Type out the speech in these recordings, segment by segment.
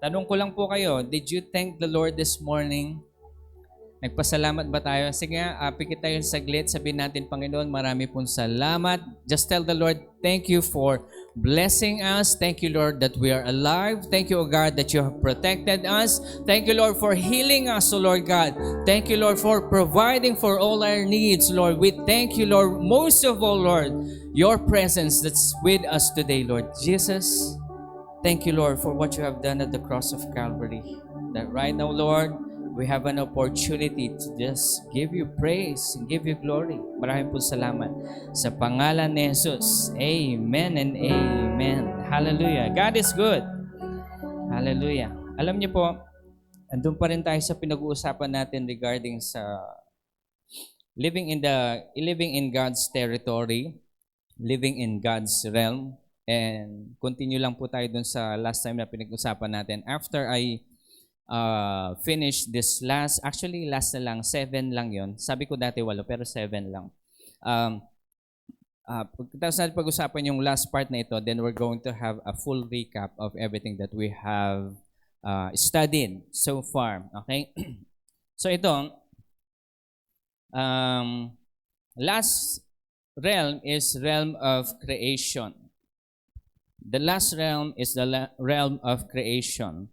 Tanong ko lang po kayo, did you thank the Lord this morning? Nagpasalamat ba tayo? Sige nga, pikit tayo saglit. Sabihin natin, Panginoon, marami pong salamat. Just tell the Lord, thank you for blessing us. Thank you, Lord, that we are alive. Thank you, O God, that you have protected us. Thank you, Lord, for healing us, O Lord God. Thank you, Lord, for providing for all our needs, Lord. We thank you, Lord, most of all, Lord, your presence that's with us today, Lord. Jesus, thank you, Lord, for what you have done at the cross of Calvary. That right now, Lord, we have an opportunity to just give you praise and give you glory. Maraming po salamat. Sa pangalan ni Jesus, amen and amen. Hallelujah. God is good. Hallelujah. Alam niyo po, andun pa rin tayo sa pinag-uusapan natin regarding sa living in God's territory, living in God's realm. And continue lang po tayo dun sa last time na pinag-usapan natin. After I finish this last na lang, 7 lang yon. Sabi ko dati 8, pero 7 lang. Tapos natin pag-usapan yung last part na ito, then we're going to have a full recap of everything that we have studied so far. Okay? So ito, last realm is realm of creation. The last realm is the realm of creation.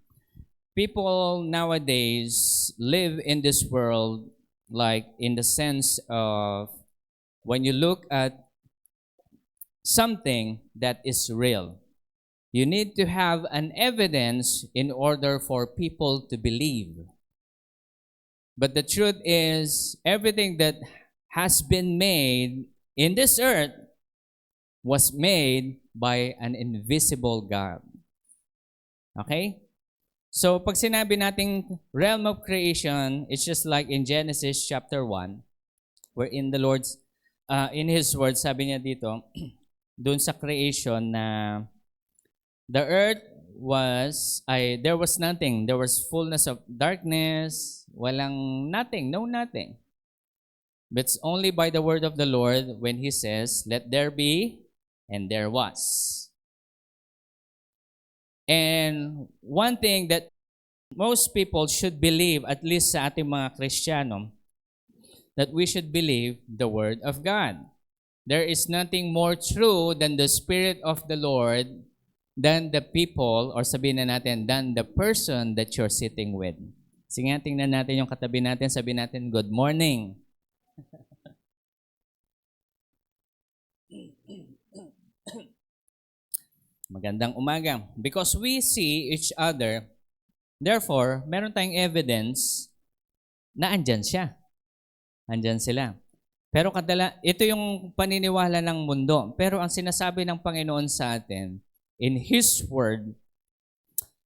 People nowadays live in this world like in the sense of when you look at something that is real, you need to have an evidence in order for people to believe. But the truth is, everything that has been made in this earth was made by an invisible God. Okay? So, pag sinabi nating realm of creation, it's just like in Genesis chapter 1, wherein the Lord's, in His word, sabi niya dito, doon sa creation na the earth there was nothing. There was fullness of darkness, walang nothing, no nothing. But it's only by the word of the Lord when He says, let there be, and there was. And one thing that most people should believe, at least sa ating mga Kristiyano, that we should believe the Word of God. There is nothing more true than the Spirit of the Lord, than the people, or sabihin na natin, than the person that you're sitting with. Sige nga, tingnan natin yung katabi natin, sabihin natin, good morning. Magandang umaga. Because we see each other, therefore, meron tayong evidence na andyan siya. Andyan sila. Pero ito yung paniniwala ng mundo. Pero ang sinasabi ng Panginoon sa atin, in His Word,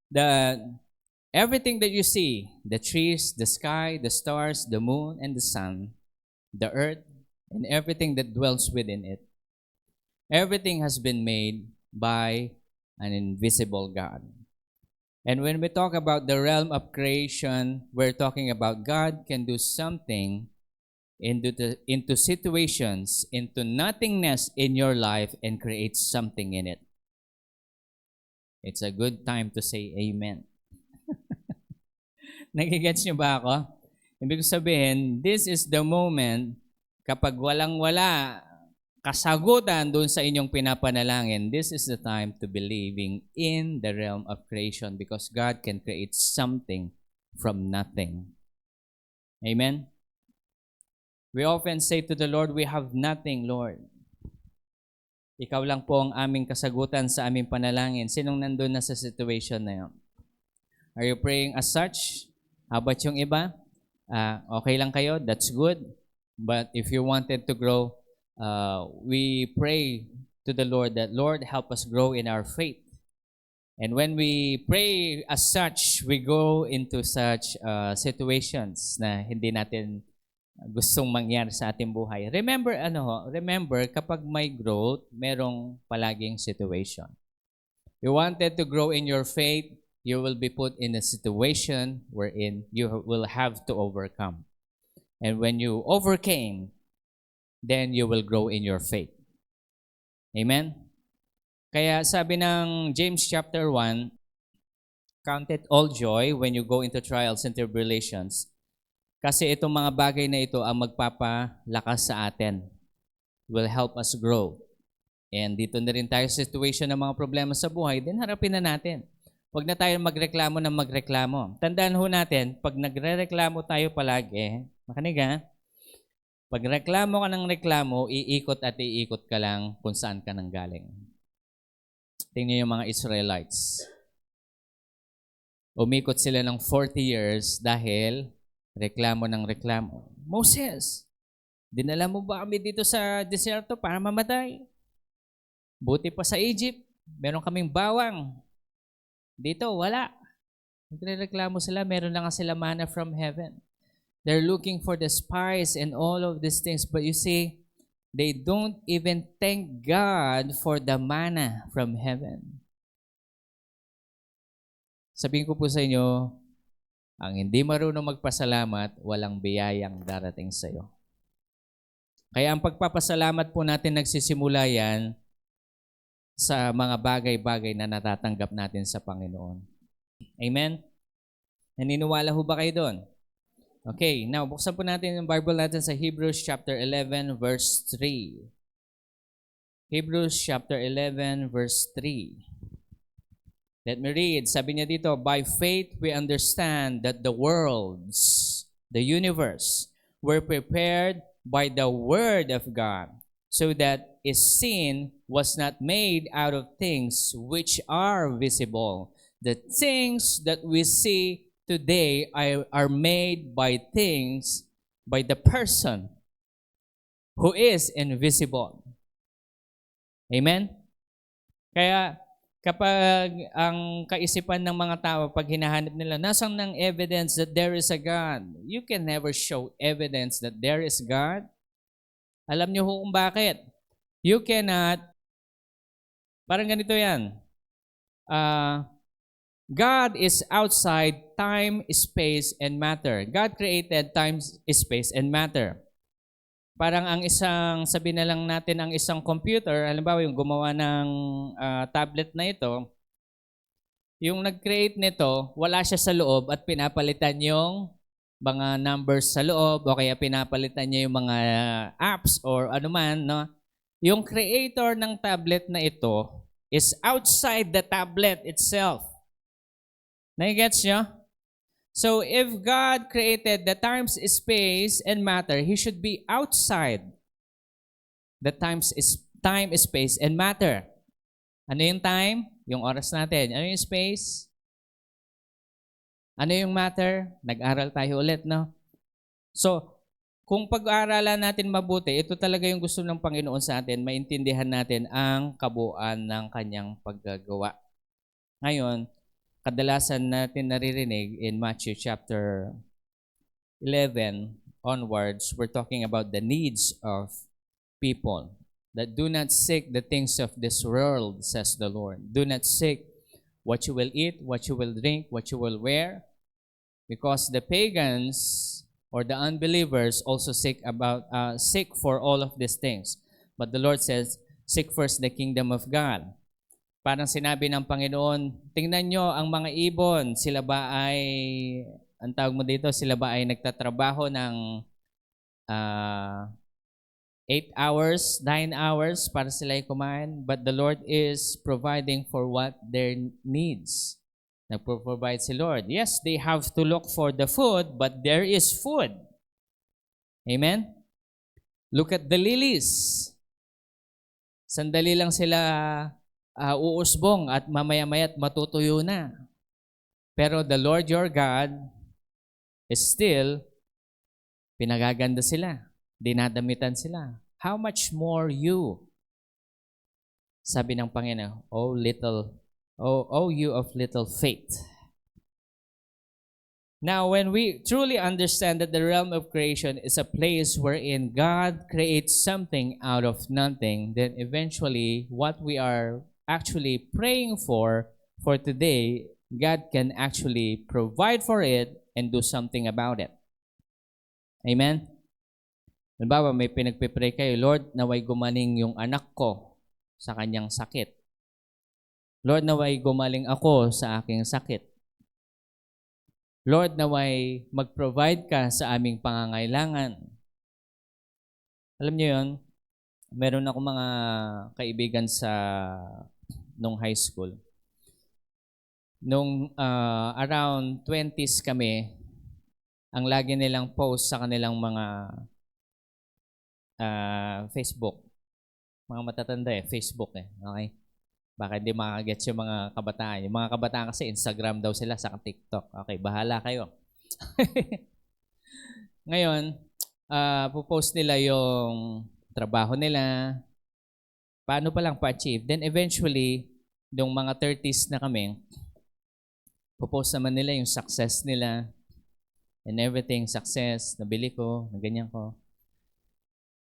that everything that you see, the trees, the sky, the stars, the moon, and the sun, the earth, and everything that dwells within it, everything has been made by an invisible God. And when we talk about the realm of creation, we're talking about God can do something into situations, into nothingness in your life and create something in it. It's a good time to say amen. Nagigets niyo ba ako? Ibig sabihin, this is the moment kapag walang-wala kasagutan doon sa inyong pinapanalangin, this is the time to believing in the realm of creation because God can create something from nothing. Amen? We often say to the Lord, we have nothing, Lord. Ikaw lang po ang aming kasagutan sa aming panalangin. Sinong nandun na sa situation na yun? Are you praying as such? How about yung iba? Okay lang kayo? That's good. But if you wanted to grow, we pray to the Lord that, Lord, help us grow in our faith. And when we pray as such, we go into such situations na hindi natin gustong mangyari sa ating buhay. Remember, kapag may growth, merong palaging situation. You wanted to grow in your faith, you will be put in a situation wherein you will have to overcome. And when you overcame, then you will grow in your faith. Amen? Kaya sabi ng James chapter 1, count it all joy when you go into trials and tribulations. Kasi itong mga bagay na ito ang magpapalakas sa atin. Will help us grow. And dito na rin tayo sa situation ng mga problema sa buhay, din harapin na natin. Huwag na tayo magreklamo ng magreklamo. Tandaan ho natin, pag nagre-reklamo tayo palagi, makinig ha, pag reklamo ka ng reklamo, iikot at iikot ka lang kung saan ka nang galing. Tingnan yung mga Israelites. Umikot sila ng 40 years dahil reklamo ng reklamo. Moses, dinala mo ba kami dito sa desierto para mamatay? Buti pa sa Egypt, meron kaming bawang. Dito, wala. Nagre-reklamo sila, meron lang sila manna from heaven. They're looking for the spice and all of these things. But you see, they don't even thank God for the manna from heaven. Sabihin ko po sa inyo, ang hindi marunong magpasalamat, walang biyayang darating sa iyo. Kaya ang pagpapasalamat po natin nagsisimula yan sa mga bagay-bagay na natatanggap natin sa Panginoon. Amen? Naniniwala ho ba kayo doon? Okay, now buksan po natin yung Bible natin sa Hebrews chapter 11 verse 3. Hebrews chapter 11 verse 3. Let me read. Sabi niya dito, by faith we understand that the worlds, the universe, were prepared by the word of God, so that is seen was not made out of things which are visible. The things that we see today are made by things, by the person who is invisible. Amen? Kaya kapag ang kaisipan ng mga tao, pag hinahanap nila, nasaan ng evidence that there is a God? You can never show evidence that there is God. Alam niyo kung bakit? You cannot, parang ganito yan. God is outside time, space, and matter. God created time, space, and matter. Parang ang isang, sabi na lang natin, ang isang computer, halimbawa yung gumawa ng tablet na ito, yung nag-create nito, wala siya sa loob at pinapalitan yung mga numbers sa loob o kaya pinapalitan niya yung mga apps or ano man, no? Yung creator ng tablet na ito is outside the tablet itself. Nai-gets nyo? So if God created the time, space, and matter, He should be outside the time, space, and matter. Ano yung time? Yung oras natin. Ano yung space? Ano yung matter? Nag-aral tayo ulit, no? So, kung pag-aaralan natin mabuti, ito talaga yung gusto ng Panginoon sa atin, maintindihan natin ang kabuuan ng kanyang paggagawa. Ngayon, kadalasan natin naririnig in Matthew chapter 11 onwards, we're talking about the needs of people that do not seek the things of this world, says the Lord. Do not seek what you will eat, what you will drink, what you will wear, because the pagans or the unbelievers also seek for all of these things. But the Lord says, seek first the kingdom of God. Parang sinabi ng Panginoon, tingnan nyo ang mga ibon, sila ba ay, ang tawag mo dito, sila ba ay nagtatrabaho ng 8 hours, 9 hours para sila ay kumain? But the Lord is providing for what their needs. Nagpo-provide si Lord. Yes, they have to look for the food, but there is food. Amen? Look at the lilies. Sandali lang sila uusbong at mamaya-maya't matutuyo na. Pero the Lord your God is still, pinagaganda sila, dinadamitan sila. How much more you? Sabi ng Panginoon, oh you of little faith. Now, when we truly understand that the realm of creation is a place wherein God creates something out of nothing, then eventually what we are actually praying for today, God can actually provide for it and do something about it. Amen? Halimbawa, may pinagpipray kayo, Lord, naway gumaling yung anak ko sa kanyang sakit. Lord, naway gumaling ako sa aking sakit. Lord, naway mag-provide ka sa aming pangangailangan. Alam niyo yon, meron ako mga kaibigan nung high school. Nung around 20s kami, ang lagi nilang post sa kanilang mga Facebook. Mga matatanda Facebook Okay? Baka hindi makagets yung mga kabataan. Yung mga kabataan kasi Instagram daw sila sa TikTok. Okay, bahala kayo. Ngayon, popost nila yung trabaho nila, paano pa lang pa-achieve. Then eventually, yung mga 30s na kami, popost naman nila yung success nila and everything, success, nabili ko, ganyan ko,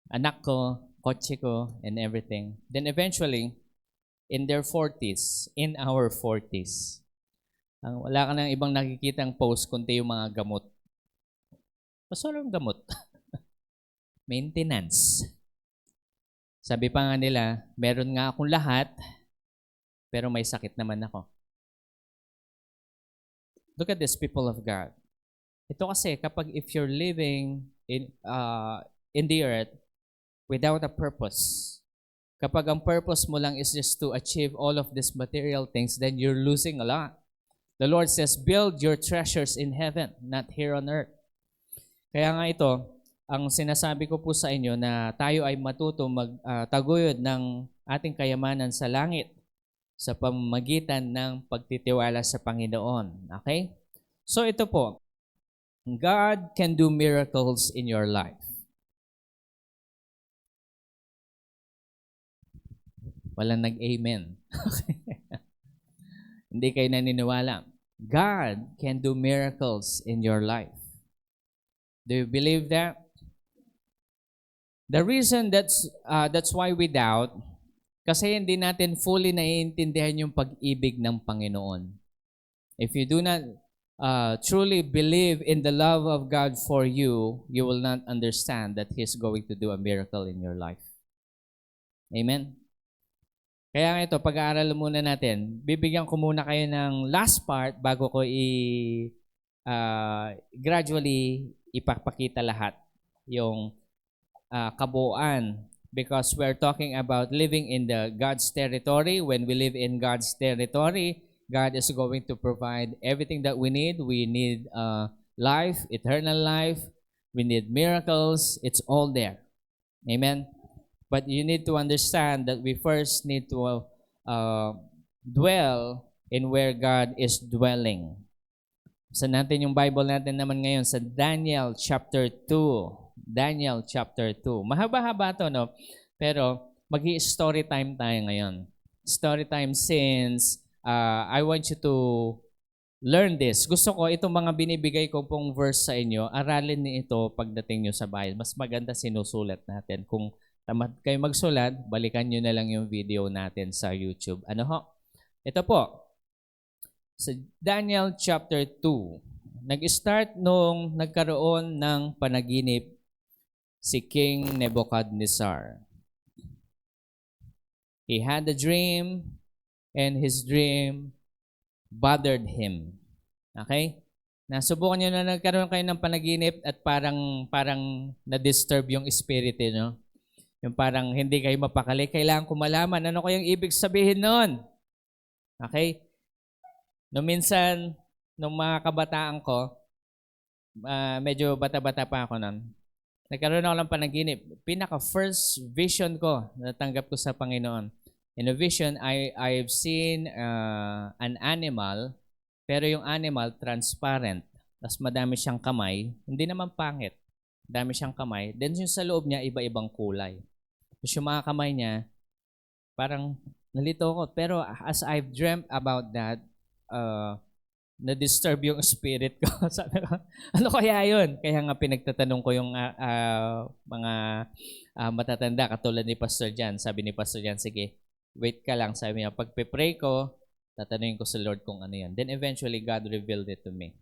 anak ko, kotse ko, and everything. Then eventually, in their 40s, in our 40s, wala ka nang ibang nakikitang post kundi yung mga gamot. Basta yung gamot. Maintenance. Sabi pa nga nila, meron nga akong lahat, pero may sakit naman ako. Look at this, people of God. Ito kasi, kapag if you're living in the earth without a purpose, kapag ang purpose mo lang is just to achieve all of these material things, then you're losing a lot. The Lord says, build your treasures in heaven, not here on earth. Kaya nga ito, ang sinasabi ko po sa inyo na tayo ay matuto magtaguyod ng ating kayamanan sa langit sa pamamagitan ng pagtitiwala sa Panginoon. Okay? So ito po, God can do miracles in your life. Walang nag-amen. Hindi kayo naniniwala. God can do miracles in your life. Do you believe that? The reason that's why we doubt, kasi hindi natin fully naiintindihan yung pag-ibig ng Panginoon. If you do not truly believe in the love of God for you, you will not understand that He's going to do a miracle in your life. Amen? Kaya nga ito, pag-aaral muna natin. Bibigyan ko muna kayo ng last part bago ko gradually ipapakita lahat yung kabuuan. Because we're talking about living in the God's territory. When we live in God's territory, God is going to provide everything that we need. We need life, eternal life. We need miracles. It's all there. Amen? But you need to understand that we first need to dwell in where God is dwelling. Sa natin yung Bible natin naman ngayon sa Daniel chapter 2. Daniel chapter 2. Mahaba-haba to, no? Pero magi-story time tayo ngayon. Story time since I want you to learn this. Gusto ko itong mga binibigay ko pong verse sa inyo, aralin niyo ito pagdating nyo sa bahay. Mas maganda sinusulat natin. Kung tamad kayo magsulat, balikan nyo na lang yung video natin sa YouTube. Ano ho? Ito po. Sa Daniel chapter 2, nag-start nung nagkaroon ng panaginip si King Nebuchadnezzar. He had a dream and his dream bothered him. Okay? Nasubukan nyo na nagkaroon kayo ng panaginip at parang na-disturb yung spirit, no? Yung parang hindi kayo mapakali. Kailangan ko malaman ano kayang ibig sabihin nun. Okay? Nung minsan, nung mga kabataan ko, medyo bata-bata pa ako nun, nagkaroon ako ng panaginip. Pinaka-first vision ko, natanggap ko sa Panginoon. In a vision, I've seen an animal, pero yung animal transparent. Tapos madami siyang kamay. Hindi naman pangit. Dami siyang kamay. Then yung sa loob niya, iba-ibang kulay. Tapos yung mga kamay niya, parang nalito ko. Pero as I've dreamt about that, na-disturb yung spirit ko. Sabi ko, ano kaya yun? Kaya nga pinagtatanong ko yung mga matatanda, katulad ni Pastor Jan. Sabi ni Pastor Jan, sige, wait ka lang. Sabi niya, pag-pray ko, tatanungin ko sa Lord kung ano yan. Then eventually, God revealed it to me.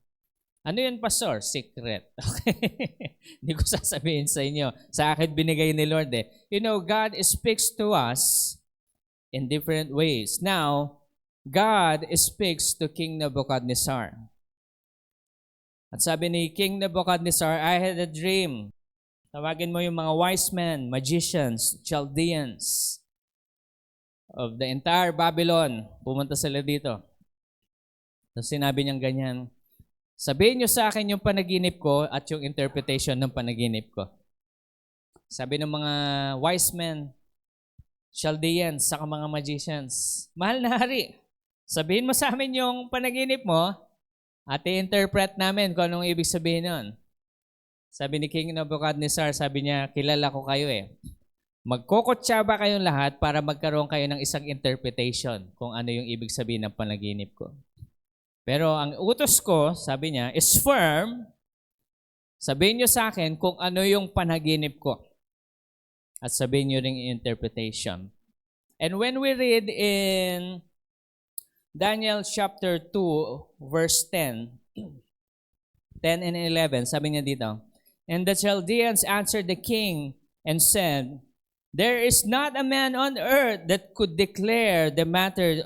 Ano yun, Pastor? Secret. Okay? Hindi ko sasabihin sa inyo. Sa akin binigay ni Lord eh. You know, God speaks to us in different ways. Now, God speaks to King Nebuchadnezzar. At sabi ni King Nebuchadnezzar, I had a dream. Tawagin mo yung mga wise men, magicians, Chaldeans of the entire Babylon. Pumunta sila dito. Tapos sinabi niyang ganyan, sabihin niyo sa akin yung panaginip ko at yung interpretation ng panaginip ko. Sabi ng mga wise men, Chaldeans, saka mga magicians, mahal na hari, sabihin mo sa amin yung panaginip mo at i-interpret namin kung anong ibig sabihin nun. Sabi ni King Nebuchadnezzar, sabi niya, kilala ko kayo eh. Magkokotsaba kayong lahat para magkaroon kayo ng isang interpretation kung ano yung ibig sabihin ng panaginip ko. Pero ang utos ko, sabi niya, is firm. Sabihin niyo sa akin kung ano yung panaginip ko. At sabihin niyo rin yung interpretation. And when we read in Daniel chapter 2, verse 10 and 11, sabi niya dito, and the Chaldeans answered the king and said, there is not a man on earth that could declare the matter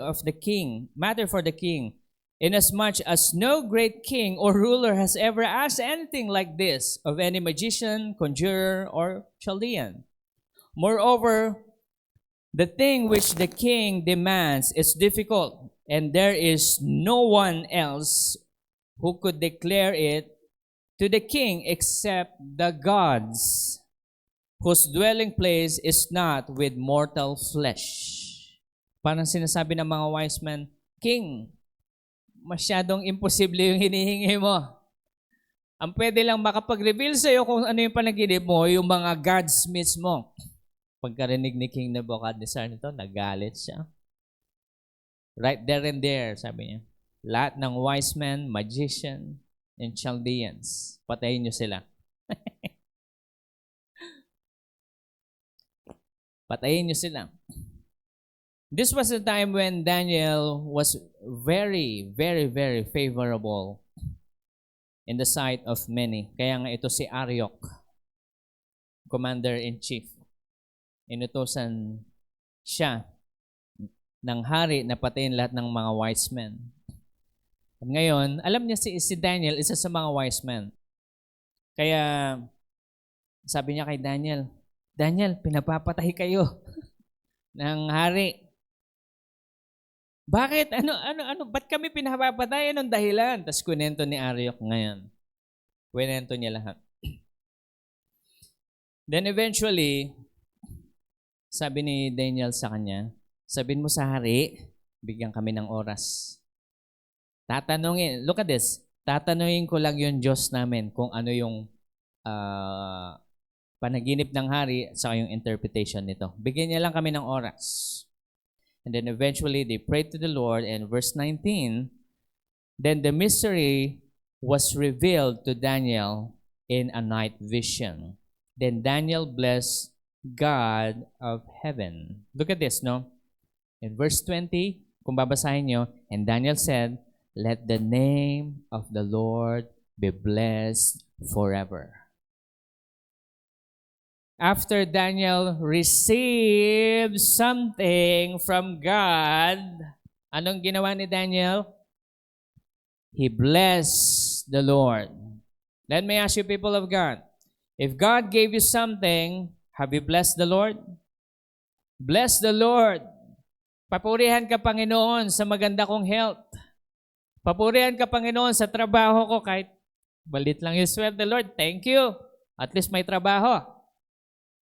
for the king, inasmuch as no great king or ruler has ever asked anything like this of any magician, conjurer, or Chaldean. Moreover, the thing which the king demands is difficult, and there is no one else who could declare it to the king except the gods, whose dwelling place is not with mortal flesh. Parang sinasabi ng mga wise men, King, masyadong imposible yung hinihingi mo. Ang pwede lang makapag-reveal sa iyo kung ano yung panaginip mo, yung mga gods mismo. Pagkarinig ni King Nebuchadnezzar nito, nagalit siya. Right there and there, sabi niya. Lahat ng wise men, magician, and Chaldeans, patayin niyo sila. Patayin niyo sila. This was the time when Daniel was very, very, very favorable in the sight of many. Kaya nga ito si Arioch, commander-in-chief. Inutosan siya ng hari na patayin lahat ng mga wise men. At ngayon, alam niya si Daniel, isa sa mga wise men. Kaya sabi niya kay Daniel, Daniel, pinapapatay kayo ng hari. Bakit? Ano? Ba't kami pinapapatay? Anong dahilan? Tapos kunento ni Arioch ngayon. Kunento niya lahat. Then eventually, sabi ni Daniel sa kanya, sabihin mo sa hari, bigyan kami ng oras. Tatanungin, look at this, tatanungin ko lang yung Diyos namin kung ano yung panaginip ng hari at saka yung interpretation nito. Bigyan niya lang kami ng oras. And then eventually, they prayed to the Lord. And verse 19, then the mystery was revealed to Daniel in a night vision. Then Daniel blessed God of heaven. Look at this, no? In verse 20, kung babasahin nyo, and Daniel said, let the name of the Lord be blessed forever. After Daniel received something from God, anong ginawa ni Daniel? He blessed the Lord. Let me ask you, people of God, if God gave you something, have you blessed the Lord? Bless the Lord. Papurihan ka, Panginoon, sa maganda kong health. Papurihan ka, Panginoon, sa trabaho ko kahit balit lang yung sweldo, Lord. Thank you. At least may trabaho.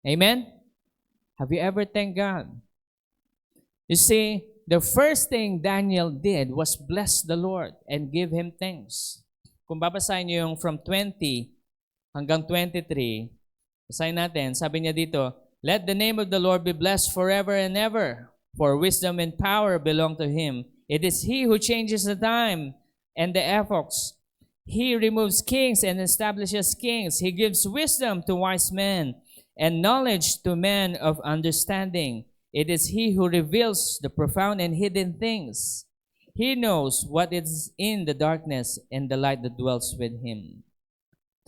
Amen? Have you ever thanked God? You see, the first thing Daniel did was bless the Lord and give Him thanks. Kung babasahin niyo yung from 20 hanggang 23, basahin natin, sabi niya dito, let the name of the Lord be blessed forever and ever, for wisdom and power belong to Him. It is He who changes the time and the epochs. He removes kings and establishes kings. He gives wisdom to wise men and knowledge to men of understanding. It is He who reveals the profound and hidden things. He knows what is in the darkness, and the light that dwells with Him.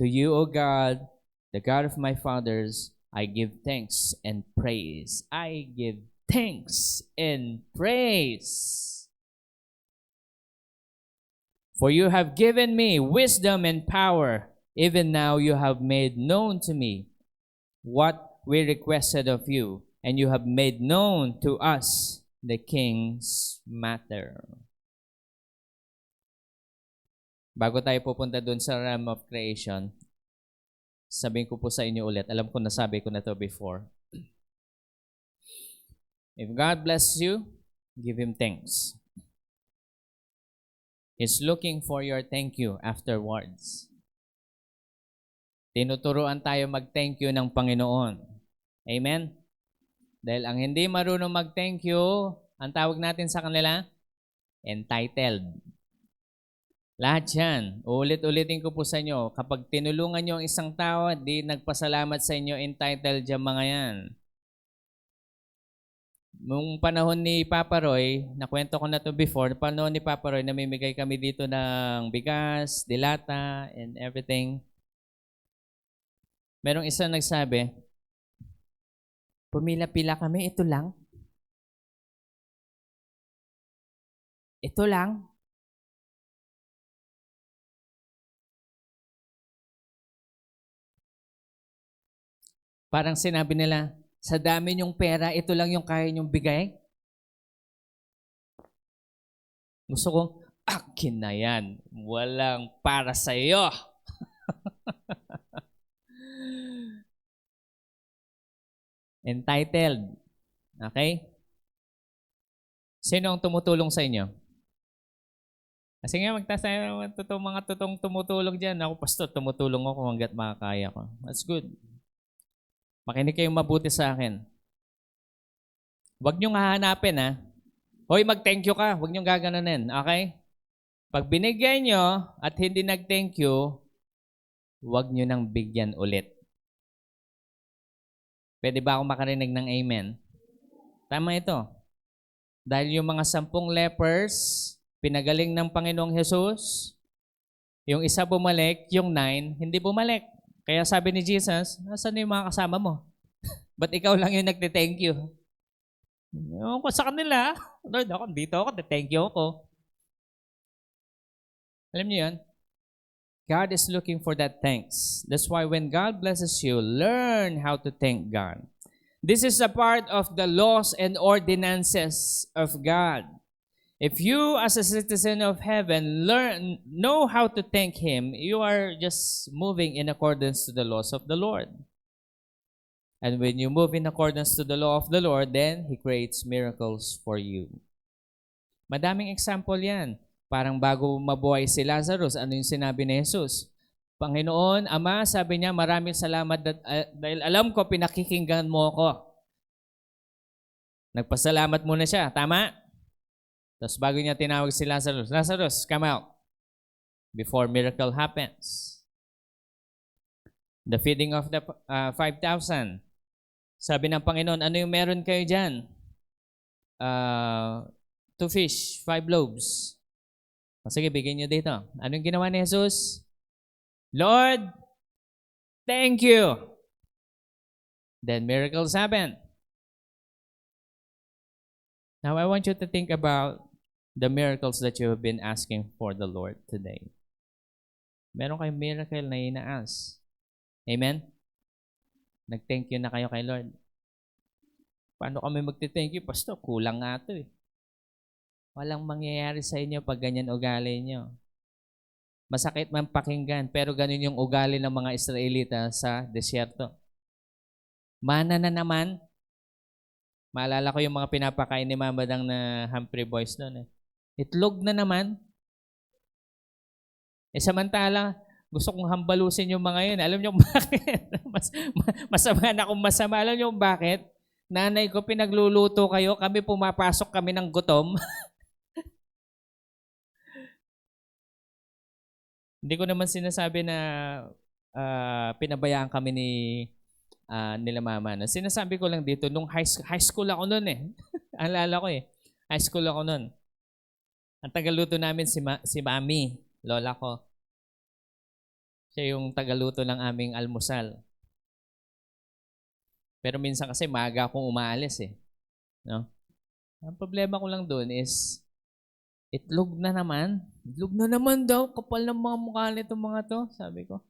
To you, O God, the God of my fathers, I give thanks and praise. I give thanks and praise. For you have given me wisdom and power. Even now you have made known to me what we requested of you, and you have made known to us the king's matter. Bago tayo pupunta dun sa realm of creation, sabihin ko po sa inyo ulit, alam ko nasabi ko na to before. If God bless you, give Him thanks. He's looking for your thank you afterwards. Tinuturuan tayo mag-thank you ng Panginoon. Amen? Dahil ang hindi marunong mag-thank you, ang tawag natin sa kanila, entitled. Lahat yan. Ulit-ulitin ko po sa inyo, kapag tinulungan nyo ang isang tao, di nagpasalamat sa inyo, entitled yung mga yan. Nung panahon ni Papa Roy, nakwento ko na to before, panahon ni Papa Roy, namimigay kami dito ng bigas, dilata, and everything. Merong isa nagsabi, pumila-pila kami, ito lang. Ito lang. Parang sinabi nila, sa dami niyong pera, ito lang yung kaya niyong bigay? Gusto ko, akin na yan. Walang para sa iyo. Entitled. Okay? Sino ang tumutulong sa inyo? Kasi nga, magtasayo mga totoong tumutulong dyan. Ako, pastor, tumutulong ako hanggat makakaya ko. That's good. Makinig kayong mabuti sa akin. Huwag niyong hahanapin, ha? Hoy, mag-thank you ka. Huwag niyong gaganunin, okay? Pag binigyan niyo at hindi nag-thank you, huwag niyo nang bigyan ulit. Pwede ba ako makarinig ng amen? Tama ito. Dahil yung mga 10 lepers, pinagaling ng Panginoong Jesus, yung isa bumalik, yung 9, hindi bumalik. Kaya sabi ni Jesus, nasaan yung mga kasama mo? Ba't ikaw lang yung nagte-thank you? Ewan ko sa kanila. Lord, ako dito ako, thank you ako. Alam niyo yun? God is looking for that thanks. That's why when God blesses you, learn how to thank God. This is a part of the laws and ordinances of God. If you, as a citizen of heaven, know how to thank Him, you are just moving in accordance to the laws of the Lord. And when you move in accordance to the law of the Lord, then He creates miracles for you. Madaming example yan. Parang bago mabuhay si Lazarus, ano yung sinabi ni Jesus? Panginoon, Ama, sabi niya, maraming salamat dahil alam ko pinakikinggan mo ako. Nagpasalamat muna siya, tama? Tapos bago niya tinawag si Lazarus, Lazarus, come out. Before miracle happens. The feeding of the 5,000. Sabi ng Panginoon, ano yung meron kayo dyan? 2 fish, 5 loaves. Sige, bigyan nyo dito. Anong ginawa ni Jesus? Lord, thank you. Then miracles happen. Now, I want you to think about the miracles that you have been asking for the Lord today. Meron kayong miracle na inaas. Amen? Nag-thank you na kayo kay Lord. Paano kami magti-thank you? Pastor, kulang nga ito eh. Walang mangyayari sa inyo pag ganyan ugali nyo. Masakit man pakinggan, pero ganun yung ugali ng mga Israelita sa desierto. Mana na naman. Maalala ko yung mga pinapakain ni Mama Dang na Humphrey Boys doon. Itlog na naman. Samantala, gusto kong hambalusin yung mga yun. Alam niyo kung bakit? Masama na kung masama. Alam niyo kung bakit? Nanay ko, pinagluluto kayo. Kami pumapasok kami ng gutom. Hindi ko naman sinasabi na pinabayaan kami nila mama. No? Sinasabi ko lang dito, nung high school ako noon eh. Alala ko eh. High school ako noon. Ang tagaluto namin si Mami, lola ko. Siya yung tagaluto ng aming almusal. Pero minsan kasi maaga akong umaalis eh. No? Ang problema ko lang doon is Itlog na naman? Itlog na naman daw. Kapal ng mga mukha nito mga to, sabi ko.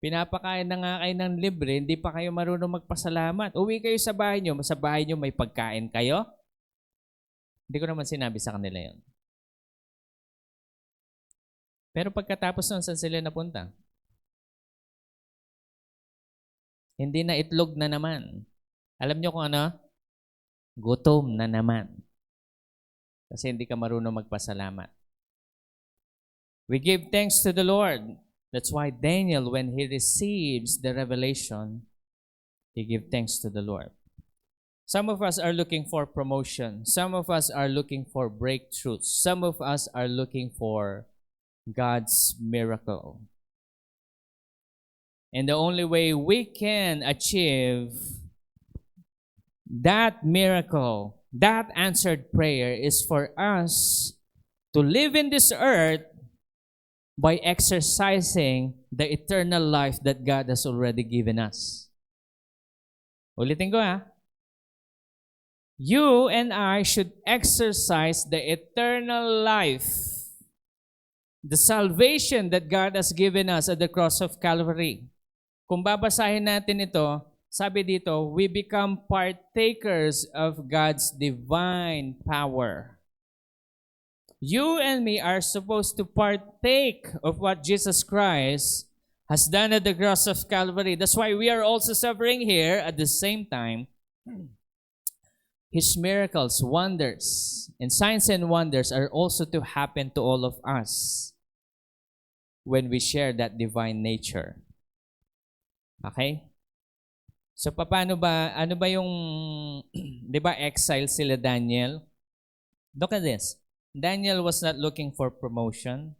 Pinapakain na nga kayo ng libre, hindi pa kayo marunong magpasalamat. Uwi kayo sa bahay nyo may pagkain kayo? Hindi ko naman sinabi sa kanila yon. Pero pagkatapos nun, saan sila napunta? Hindi na itlog na naman. Alam nyo kung ano? Gutom na naman. Kasi hindi ka marunong magpasalamat. We give thanks to the Lord. That's why Daniel, when he receives the revelation, he gives thanks to the Lord. Some of us are looking for promotion. Some of us are looking for breakthroughs. Some of us are looking for God's miracle. And the only way we can achieve that miracle, that answered prayer, is for us to live in this earth by exercising the eternal life that God has already given us. Ulitin ko ha. You and I should exercise the eternal life, the salvation that God has given us at the cross of Calvary. Kung babasahin natin ito, sabi dito, we become partakers of God's divine power. You and me are supposed to partake of what Jesus Christ has done at the cross of Calvary. That's why we are also suffering here at the same time. His miracles, wonders, and signs and wonders are also to happen to all of us when we share that divine nature. Okay? So paano ba, ano ba yung, di ba exile sila Daniel? Look at this. Daniel was not looking for promotion.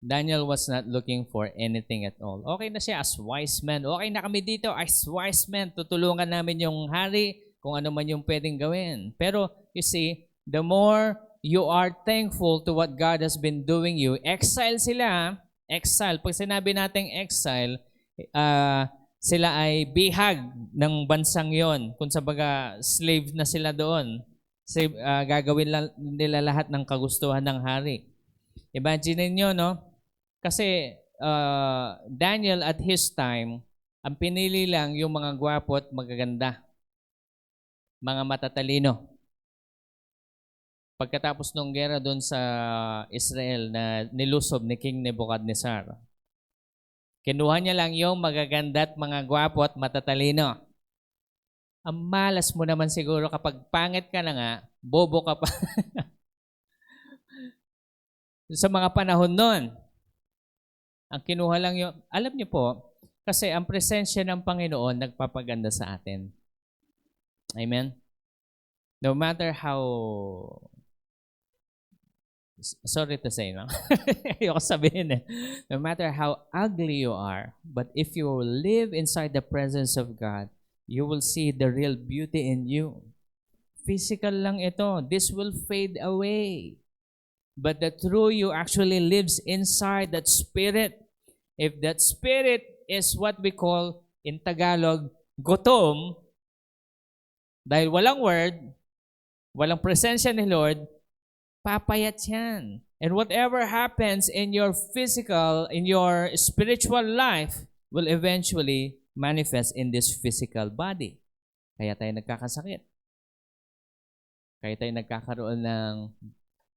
Daniel was not looking for anything at all. Okay na siya as wise man. Okay na kami dito as wise man. Tutulungan namin yung hari kung ano man yung pwedeng gawin. Pero you see, the more you are thankful to what God has been doing you, exile sila. Exile. Pag sinabi nating exile, sila ay bihag ng bansang yon. Kung sabaga, slave na sila doon. Gagawin nila lahat ng kagustuhan ng hari. Imagine niyo, no? Kasi Daniel at his time, ang pinili lang yung mga gwapo at magaganda. Mga matatalino. Pagkatapos ng gera doon sa Israel na nilusob ni King Nebuchadnezzar, kinuha niya lang yung magaganda at mga gwapo at matatalino. Ang malas mo naman siguro kapag pangit ka na nga, bobo ka pa. Sa mga panahon nun, ang kinuha lang yung, alam niyo po, kasi ang presensya ng Panginoon nagpapaganda sa atin. Amen? No matter how, sorry to say, no? Ayoko sabihin eh. No matter how ugly you are, but if you live inside the presence of God, you will see the real beauty in you. Physical lang ito. This will fade away. But the true you actually lives inside that spirit. If that spirit is what we call in Tagalog, gutom, dahil walang word, walang presensya ni Lord, papayat yan. And whatever happens in your physical, in your spiritual life, will eventually manifest in this physical body. Kaya tayo nagkakasakit. Kaya tayo nagkakaroon ng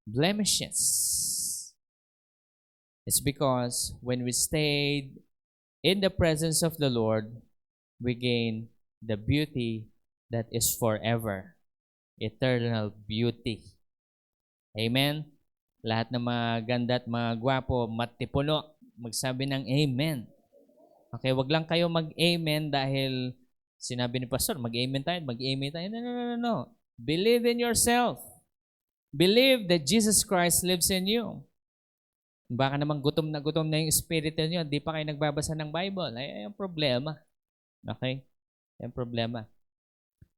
blemishes. It's because when we stayed in the presence of the Lord, we gain the beauty that is forever. Eternal beauty. Amen? Lahat ng mga ganda at mga gwapo, matipuno, magsabi ng amen. Okay, wag lang kayo mag-amen dahil sinabi ni Pastor, mag-amen tayo, mag-amen tayo. No. Believe in yourself. Believe that Jesus Christ lives in you. Baka naman gutom na yung espiritu niyo, di pa kayo nagbabasa ng Bible. Ay, ang problema. Okay? Ang problema.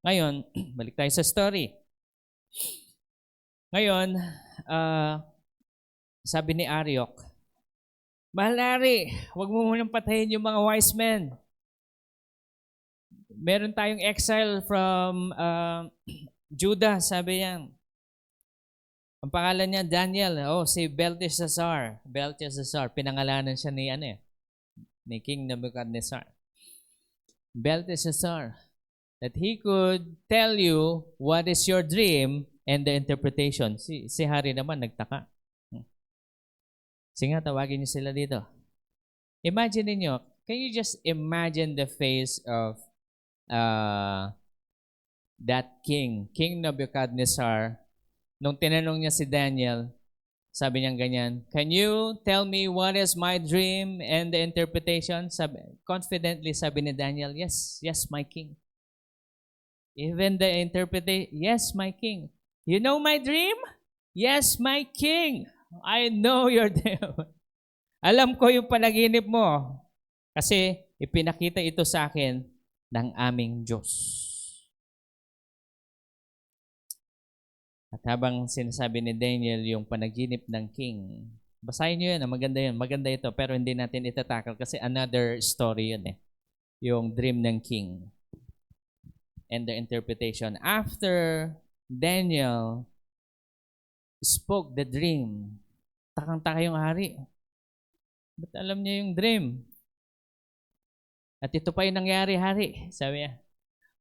Ngayon, balik tayo sa story. Ngayon, sabi ni Ariok, Mahal na Ari, huwag mo munang patayin yung mga wise men. Meron tayong exile from Judah, sabi niya. Ang pangalan niya, Daniel. Oh, si Belteshazzar. Belteshazzar. Pinangalanan siya ni King Nebuchadnezzar. Belteshazzar. That he could tell you what is your dream and the interpretation. Si Hari naman nagtaka. Sige nga, tawagin niyo sila dito. Imagine niyo, can you just imagine the face of that king, King Nebuchadnezzar, nung tinanong niya si Daniel, sabi niya ganyan, can you tell me what is my dream and the interpretation? Confidently sabi ni Daniel, yes, my king. Even the interpretation, yes, my king. You know my dream? Yes, my king. I know your dream. Alam ko yung panaginip mo. Kasi ipinakita ito sa akin ng aming Diyos. At habang sinasabi ni Daniel yung panaginip ng king, basahin nyo yan, maganda yun, maganda ito, pero hindi natin itatakal kasi another story yun yung dream ng king and the interpretation. After Daniel spoke the dream, takang-taka yung hari. Ba't alam niya yung dream? At ito pa yung nangyari, hari. Sabi niya,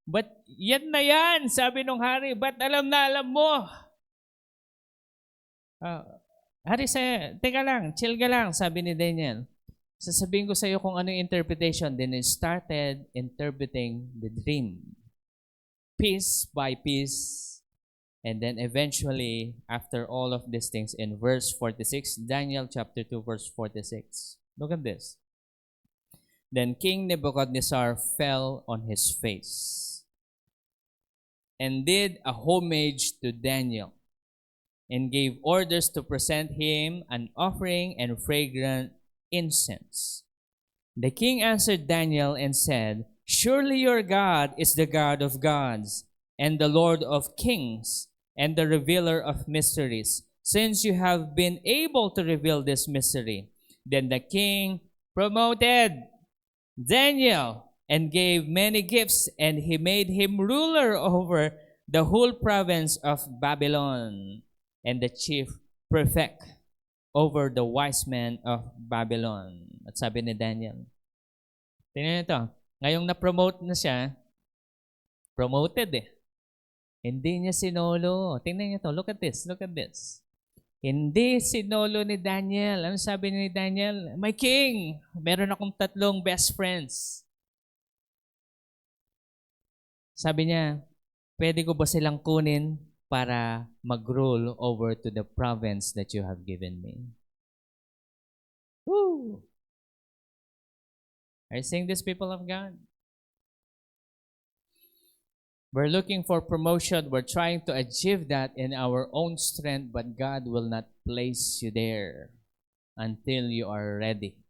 ba't yan na yan? Sabi nung hari, ba't alam na alam mo? Hari, teka lang, chill ka lang, sabi ni Daniel. Sasabihin ko sa iyo kung ano yung interpretation. Then he started interpreting the dream. Piece by piece. And then eventually, after all of these things, in verse 46, Daniel chapter 2, verse 46. Look at this. Then King Nebuchadnezzar fell on his face and did a homage to Daniel and gave orders to present him an offering and fragrant incense. The king answered Daniel and said, surely your God is the God of gods and the Lord of kings and the revealer of mysteries, since you have been able to reveal this mystery. Then the king promoted Daniel and gave many gifts, and he made him ruler over the whole province of Babylon and the chief prefect over the wise men of Babylon. At sabi ni Daniel, tingnan ito, ngayong na-promote na siya, promoted Hindi niya sinolo. Tingnan niyo to, look at this, look at this. Hindi sinolo ni Daniel. Ano sabi ni Daniel? My king, meron akong 3 best friends. Sabi niya, pwede ko ba silang kunin para mag-rule over to the province that you have given me? Woo! Are you seeing this, people of God? We're looking for promotion. We're trying to achieve that in our own strength, but God will not place you there until you are ready.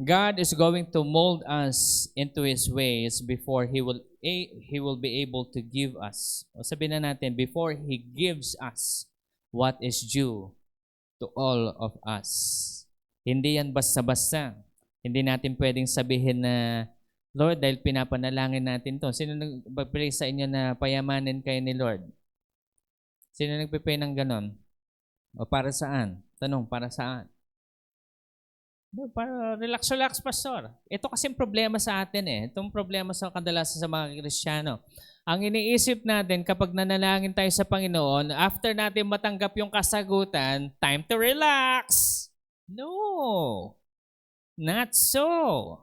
God is going to mold us into His ways before He will be able to give us. O sabihin na natin, before He gives us what is due to all of us. Hindi yan basta-basta. Hindi natin pwedeng sabihin na, Lord, dahil pinapanalangin natin to. Sino nagpapray sa inyo na payamanin kayo ni Lord? Sino nagpipray ng ganon? O para saan? Tanong, para saan? Para relax, pastor. Ito kasing problema sa atin Itong problema sa kadalasan sa mga Kristiyano. Ang iniisip natin kapag nanalangin tayo sa Panginoon, after natin matanggap yung kasagutan, time to relax. No. Not so.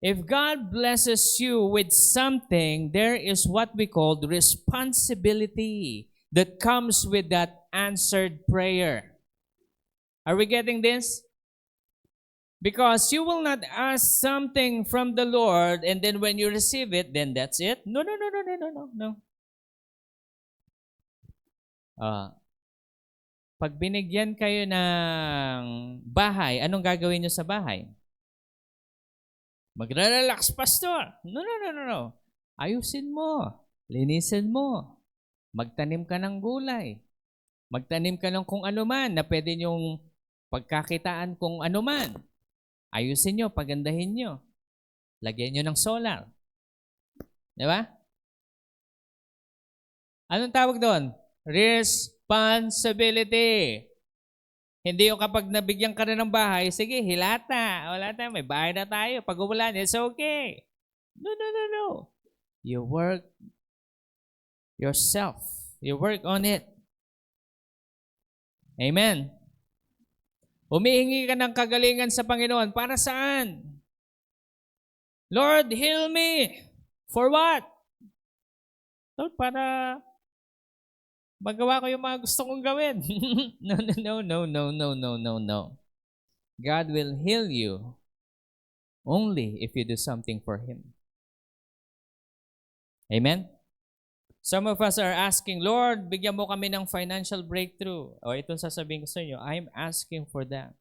If God blesses you with something, there is what we call responsibility that comes with that answered prayer. Are we getting this? Because you will not ask something from the Lord and then when you receive it, then that's it. No. Pag binigyan kayo ng bahay, anong gagawin nyo sa bahay? Magre-relax, pastor. No. Ayusin mo. Linisin mo. Magtanim ka ng gulay. Magtanim ka ng kung ano man na pwede nyong pagkakitaan kung ano man. Ayusin nyo, pagandahin nyo. Lagyan nyo ng solar. Di ba? Anong tawag doon? responsibility. Hindi yung kapag nabigyan ka na ng bahay, sige, hilata. Wala tayo, may bahay na tayo. Pag umulan, it's okay. No, no, no, no. You work yourself. You work on it. Amen. Humihingi ka ng kagalingan sa Panginoon. Para saan? Lord, heal me. For what? Lord, para magawa ko yung mga gusto kong gawin. No, no, no, no, no, no, no, no, no. God will heal you only if you do something for Him. Amen? Some of us are asking, Lord, bigyan mo kami ng financial breakthrough. O itong sasabihin ko sa inyo, I'm asking for that.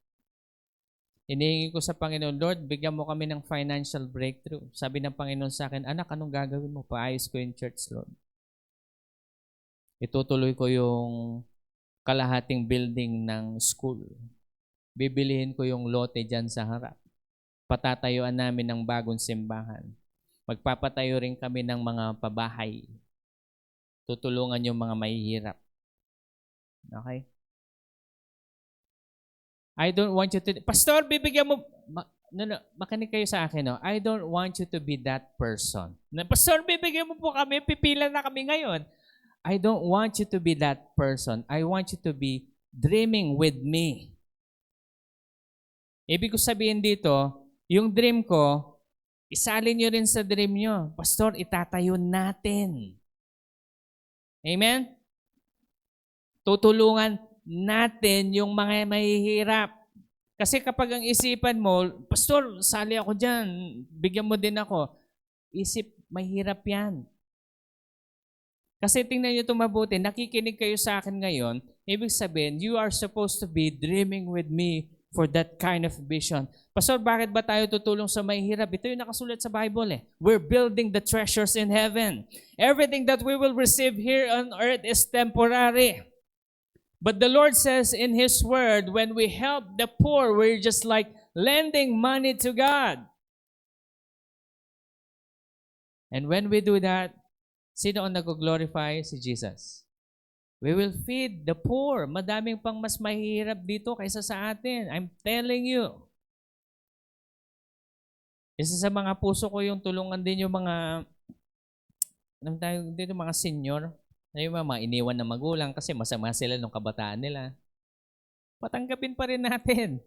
Inihingi ko sa Panginoon, Lord, bigyan mo kami ng financial breakthrough. Sabi ng Panginoon sa akin, anak, anong gagawin mo? Paayos ko yung church, Lord. Itutuloy ko yung kalahating building ng school. Bibilihin ko yung lote dyan sa harap. Patatayuan namin ng bagong simbahan. Magpapatayo rin kami ng mga pabahay. Tutulungan yung mga mahihirap. Okay? I don't want you to... Pastor, bibigyan mo... Makinig kayo sa akin, no? I don't want you to be that person. Pastor, bibigyan mo po kami, pipila na kami ngayon. I don't want you to be that person. I want you to be dreaming with me. Ibig ko sabihin dito, yung dream ko, isalin nyo rin sa dream nyo. Pastor, itatayo natin. Amen? Tutulungan natin yung mga mahihirap. Kasi kapag ang isipan mo, Pastor, sali ako dyan, bigyan mo din ako. Isip, mahirap yan. Kasi tingnan nyo ito mabuti, nakikinig kayo sa akin ngayon, ibig sabihin, you are supposed to be dreaming with me for that kind of vision. Pastor, bakit ba tayo tutulong sa mahihirap? Ito yung nakasulat sa Bible eh. We're building the treasures in heaven. Everything that we will receive here on earth is temporary. But the Lord says in His Word, when we help the poor, we're just like lending money to God. And when we do that, sino ang nag-glorify? Si Jesus. We will feed the poor. Madaming pang mas mahirap dito kaysa sa atin. I'm telling you. Isa sa mga puso ko yung tulungan din yung mga mga senior. Yung mga iniwan na magulang kasi masama sila nung kabataan nila. Patanggapin pa rin natin.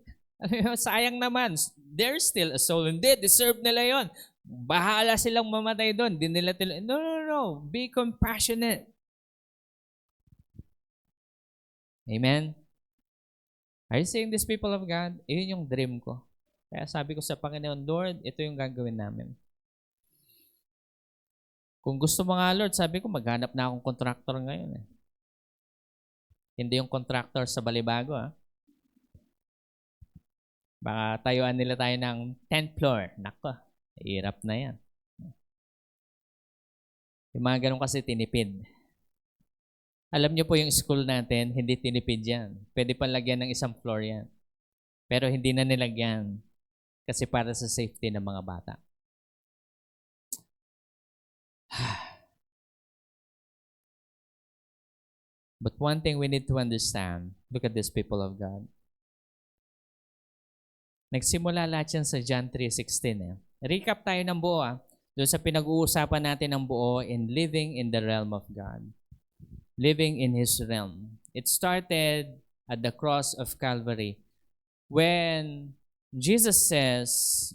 Sayang naman. There's still a soul and they deserve nila yon. Bahala silang mamatay doon. Di nila no, no, no. Be compassionate. Amen? Are you saying this, people of God? Iyon yung dream ko. Kaya sabi ko sa Panginoon, Lord, ito yung gagawin namin. Kung gusto mo nga, Lord, sabi ko, maghanap na akong contractor ngayon. Hindi yung contractor sa Balibago. Baka tayuan nila tayo ng 10th floor. Nako, hirap na yan. Yung mga ganun kasi tinipid. Alam niyo po yung school natin, hindi tinipid yan. Pwede pa lagyan ng isang floor yan. Pero hindi na nilagyan kasi para sa safety ng mga bata. But one thing we need to understand, look at this, people of God. Nagsimula lahat yan sa John 3:16. Recap tayo ng buo. Doon sa pinag-uusapan natin ng buo in living in the realm of God. Living in His realm. It started at the cross of Calvary when Jesus says,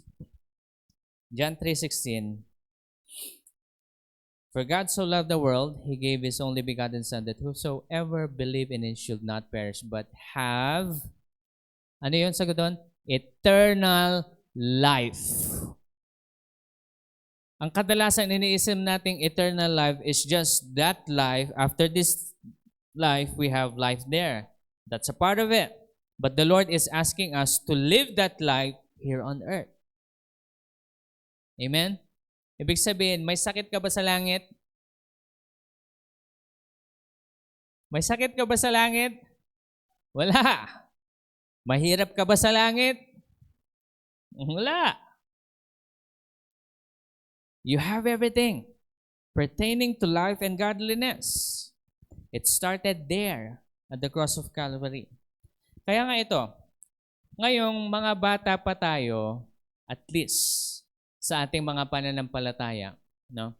John 3:16, for God so loved the world, He gave His only begotten Son, that whosoever believe in Him should not perish, but have, ano yun sagot doon? Eternal life. Ang kadalasan iniisip nating eternal life is just that life. After this life, we have life there. That's a part of it. But the Lord is asking us to live that life here on earth. Amen? Ibig sabihin, may sakit ka ba sa langit? May sakit ka ba sa langit? Wala. Mahirap ka ba sa langit? Wala. You have everything pertaining to life and godliness. It started there at the cross of Calvary. Kaya nga ito, ngayong mga bata pa tayo, at least sa ating mga pananampalataya, no?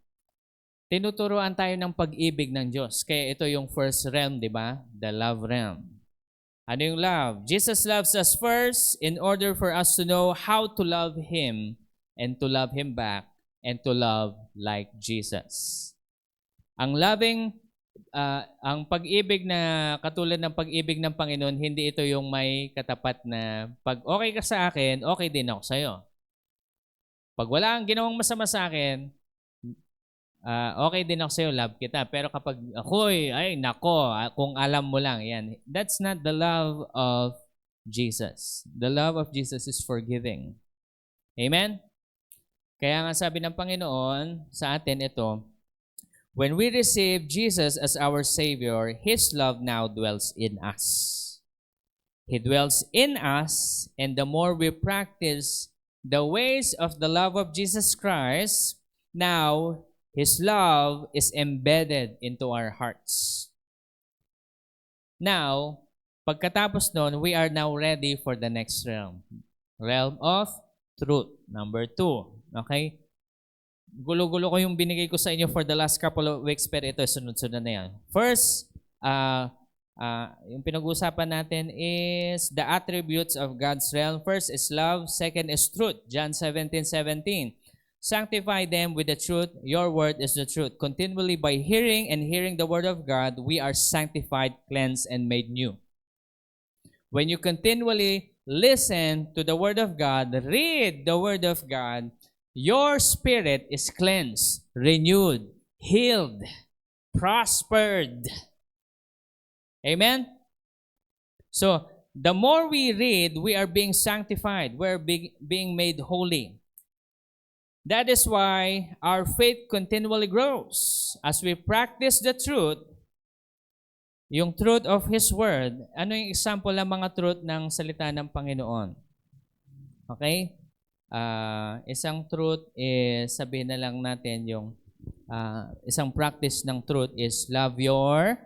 Tinuturuan tayo ng pag-ibig ng Diyos. Kaya ito yung first realm, di ba? The love realm. Ano yung love? Jesus loves us first in order for us to know how to love Him and to love Him back and to love like Jesus. Ang ang pag-ibig na katulad ng pag-ibig ng Panginoon, hindi ito yung may katapat na pag okay ka sa akin, okay din ako sa'yo. Pag wala kang ginawang masama sa akin, okay din ako sa'yo, love kita. Pero kapag ako'y, ay nako, kung alam mo lang, yan. That's not the love of Jesus. The love of Jesus is forgiving. Amen? Kaya nga sabi ng Panginoon sa atin ito, when we receive Jesus as our Savior, His love now dwells in us. He dwells in us, and the more we practice the ways of the love of Jesus Christ, now His love is embedded into our hearts. Now, pagkatapos nun, we are now ready for the next realm. Realm of truth. Number 2. Okay? Gulo-gulo ko yung binigay ko sa inyo for the last couple of weeks, pero ito, sunod-sunod na yan. First, yung pinag-uusapan natin is the attributes of God's realm. First is love. Second is truth. John 17:17. Sanctify them with the truth. Your word is the truth. Continually by hearing and hearing the word of God, we are sanctified, cleansed, and made new. When you continually listen to the word of God, read the word of God, your spirit is cleansed, renewed, healed, prospered. Amen? So, the more we read, we are being sanctified. We're being made holy. That is why our faith continually grows. As we practice the truth, yung truth of His Word, ano yung example ng mga truth ng salita ng Panginoon? Okay? Isang truth is, sabihin na lang natin yung, isang practice ng truth is love your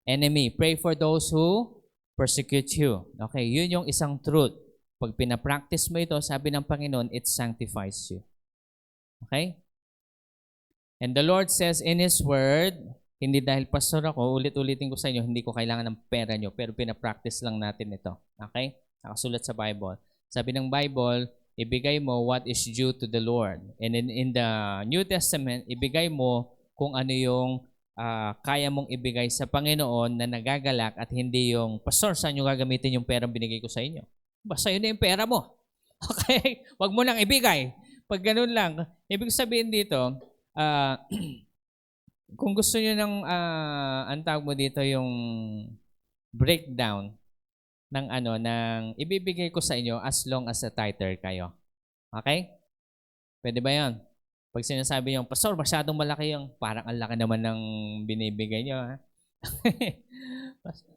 enemy. Pray for those who persecute you. Okay, yun yung isang truth. Pag pinapractice mo ito, sabi ng Panginoon, it sanctifies you. Okay? And the Lord says in His Word, hindi dahil pastor ako, ulit-ulitin ko sa inyo, hindi ko kailangan ng pera nyo, pero pinapractice lang natin ito. Okay? Nakasulat sa Bible. Sabi ng Bible, ibigay mo what is due to the Lord. And in the New Testament, ibigay mo kung ano yung kaya mong ibigay sa Panginoon na nagagalak at hindi yung, pastor, saan nyo gagamitin yung perang binigay ko sa inyo? Basta yun na yung pera mo. Okay? Huwag mo nang ibigay. Pag ganun lang, ibig sabihin dito, kung gusto nyo ng, ang tawag mo dito, yung breakdown ng ng ibibigay ko sa inyo as long as a tither kayo. Okay? Pwede ba yan? Pag sinasabi nyo, pastor, masyadong malaki yung, parang ang laki naman ng binibigay nyo. Ha?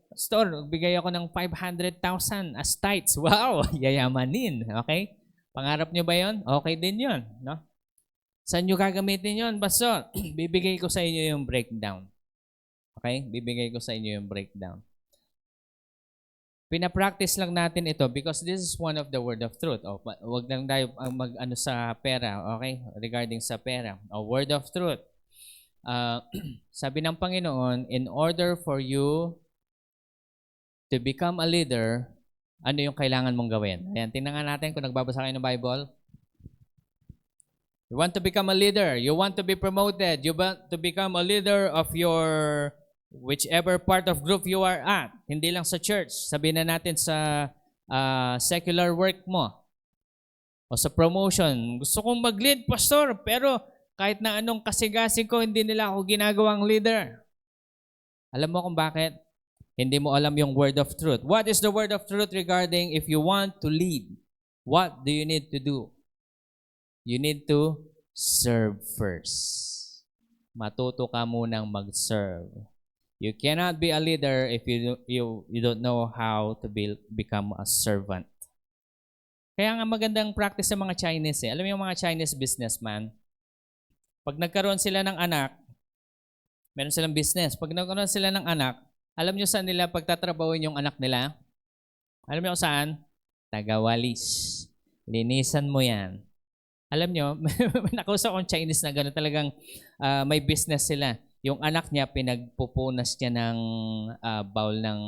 Pastor, bigay ako ng 500,000 as tithes. Wow, yayamanin. Okay? Pangarap nyo ba yon? Okay din yon, no? Saan nyo gagamitin yon, Pastor? Bibigay ko sa inyo yung breakdown. Okay? Bibigay ko sa inyo yung breakdown. Pinapractice lang natin ito because this is one of the word of truth. O, wag lang tayo mag-ano sa pera, okay? Regarding sa pera. O, word of truth. Sabi ng Panginoon, in order for you to become a leader, ano yung kailangan mong gawin? Ayan, tingnan nga natin kung nagbabasa kayo ng Bible. You want to become a leader. You want to be promoted. You want to become a leader of your whichever part of group you are at. Hindi lang sa church. Sabihin na natin sa secular work mo o sa promotion. Gusto kong mag-lead, pastor, pero kahit na anong kasigasig ko, hindi nila ako ginagawang leader. Alam mo kung bakit? Hindi mo alam yung word of truth. What is the word of truth regarding if you want to lead? What do you need to do? You need to serve first. Matuto ka munang mag-serve. You cannot be a leader if you don't know how to become a servant. Kaya nga magandang practice sa mga Chinese Alam mo yung mga Chinese businessman, pag nagkaroon sila ng anak, Meron silang business. Pag nagkaroon sila ng anak, alam nyo saan nila pagtatrabahuin yung anak nila? Alam nyo kung saan? Tagawalis. Linisan mo yan. Alam nyo, nakausap akong Chinese na gano'n talagang may business sila. Yung anak niya, pinagpupunas niya ng bowl ng,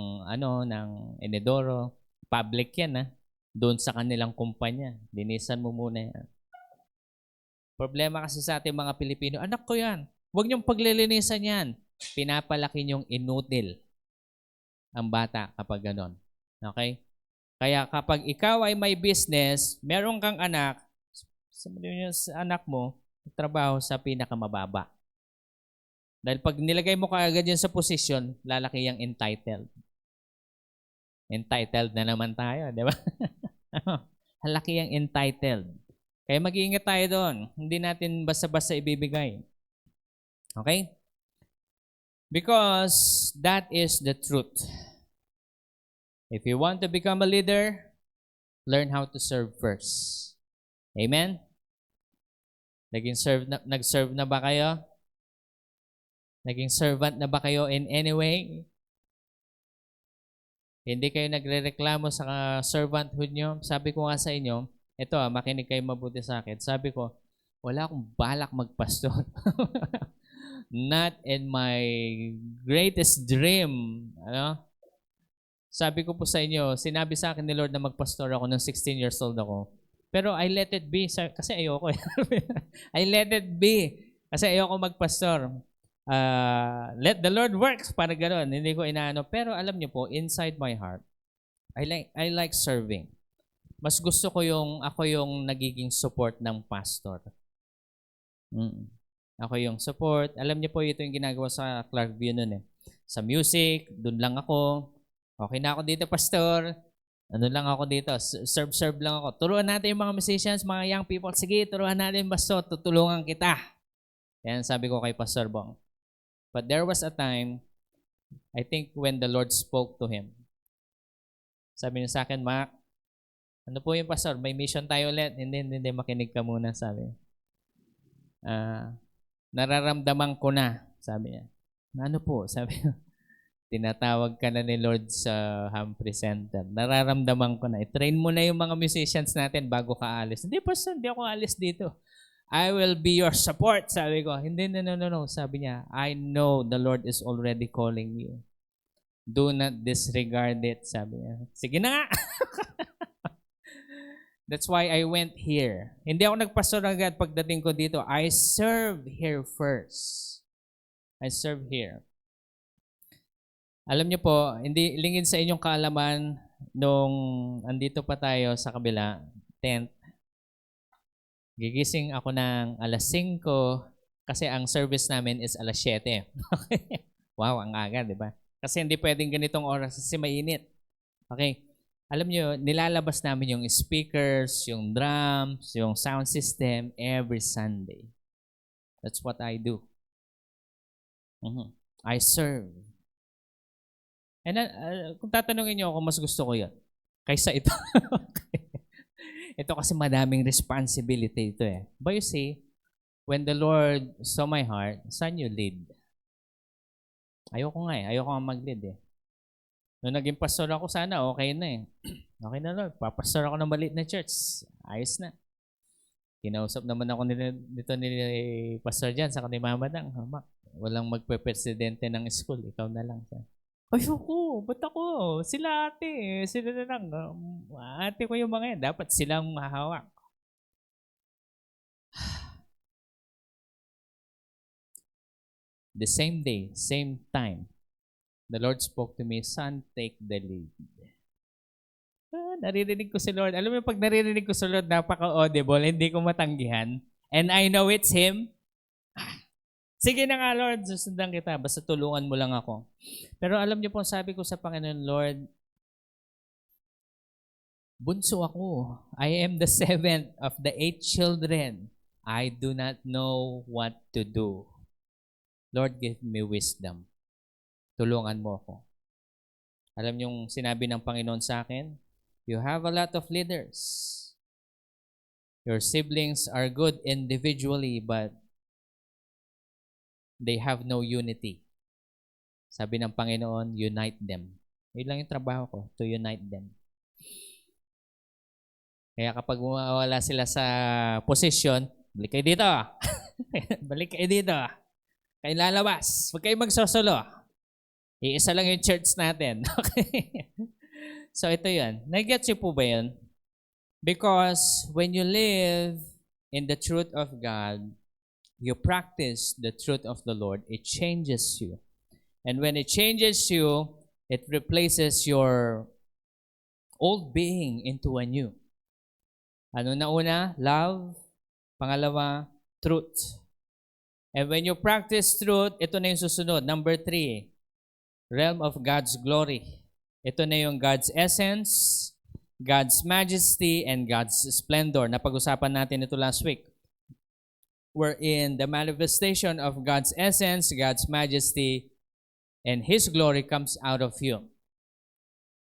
ng inodoro. Public yan, doon sa kanilang kumpanya. Linisan mo muna yan. Problema kasi sa ating mga Pilipino, anak ko yan. Huwag niyong paglilinisan yan. Pinapalaki niyong inutil ang bata kapag ganon. Okay? Kaya kapag ikaw ay may business, meron kang anak, sabihin niyo sa anak mo, trabaho sa pinakamababa. Dahil pag nilagay mo kaagad yan sa posisyon, lalaki yung entitled. Entitled na naman tayo, di ba? Halaki yung entitled. Kaya mag-iingat tayo doon. Hindi natin basta-basta ibibigay. Okay? Because that is the truth. If you want to become a leader, learn how to serve first. Amen? Nag-serve na ba kayo? Naging servant na ba kayo in any way? Hindi kayo nagrereklamo sa servanthood nyo? Sabi ko nga sa inyo, ito makinig kayo mabuti sa akin. Sabi ko, wala akong balak magpastor. Not in my greatest dream. Sabi ko po sa inyo, sinabi sa akin ni Lord na magpastor ako nung 16 years old ako. Pero I let it be kasi ayoko. I let it be kasi ayoko magpastor. Let the Lord work para gano'n. Hindi ko inaano. Pero alam niyo po, inside my heart, I like serving. Mas gusto ko ako yung nagiging support ng pastor. Ako yung support. Alam niyo po, ito yung ginagawa sa Clarkview noon Sa music, doon lang ako. Okay na ako dito, pastor. Ano lang ako dito, serve lang ako. Turuan natin yung mga musicians, mga young people. Sige, turuan natin, pastor. Tutulungan kita. Yan sabi ko kay Pastor Bong. But there was a time, I think when the Lord spoke to him. Sabi niya sa akin, Mac, ano po yung pastor? May mission tayo ulit. Hindi, makinig ka muna, sabi. Nararamdaman ko na, sabi niya. Ano po? Sabi niya, tinatawag ka na ni Lord sa Humphrey Center. Nararamdaman ko na. I-train mo na yung mga musicians natin bago ka alis. Hindi, pastor, hindi ako alis dito. I will be your support, sabi ko. Hindi, no. Sabi niya, I know the Lord is already calling you. Do not disregard it, sabi niya. Sige na nga. That's why I went here. Hindi ako nagpastor agad pagdating ko dito. I serve here first. I serve here. Alam niyo po, hindi lingid sa inyong kaalaman nung andito pa tayo sa kabila, tent. Gigising ako ng alas 5 kasi ang service namin is alas 7. Wow, ang aga, di ba? Kasi hindi pwedeng ganitong oras kasi mainit. Okay. Alam nyo, nilalabas namin yung speakers, yung drums, yung sound system every Sunday. That's what I do. I serve. And kung tatanungin nyo ako, mas gusto ko yun. Kaysa ito. Ito kasi madaming responsibility ito But you see, when the Lord saw my heart, saan you lead? Ayoko nga mag-lead Nung naging pastor ako, sana okay na Okay na Lord, papastor ako ng maliit na church. Ayos na. Kinausap naman ako nito ni Pastor Jan sa kanila Mama Dang. Walang magpe-presidente ng school, ikaw na lang. Ayoko, ba't ako? Sila ate, sila na lang. Ate ko yung mga yan, dapat silang mahawak. The same day, same time, the Lord spoke to me, son, take the lead. Naririnig ko si Lord. Alam mo, pag naririnig ko si Lord, napaka-audible, hindi ko matanggihan. And I know it's Him. Sige na nga, Lord, susundan kita. Basta tulungan mo lang ako. Pero alam niyo po, sabi ko sa Panginoon, Lord, bunso ako. I am the 7th of the 8 children. I do not know what to do. Lord, give me wisdom. Tulungan mo ako. Alam niyo yung sinabi ng Panginoon sa akin? You have a lot of leaders. Your siblings are good individually, but they have no unity. Sabi ng Panginoon, unite them. Yun lang yung trabaho ko, to unite them. Kaya kapag mawala sila sa posisyon, balik kayo dito. Balik kayo dito. Kayo lalabas. Huwag kayo magsosolo. Iisa lang yung church natin. Okay? So ito yun. Nag-gets po ba yun? Because when you live in the truth of God, you practice the truth of the Lord, it changes you. And when it changes you, it replaces your old being into a new. Ano na una? Love. Pangalawa, truth. And when you practice truth, ito na yung susunod. Number 3, realm of God's glory. Ito na yung God's essence, God's majesty, and God's splendor. Napag-usapan natin ito last week. Wherein the manifestation of God's essence, God's majesty, and His glory comes out of you.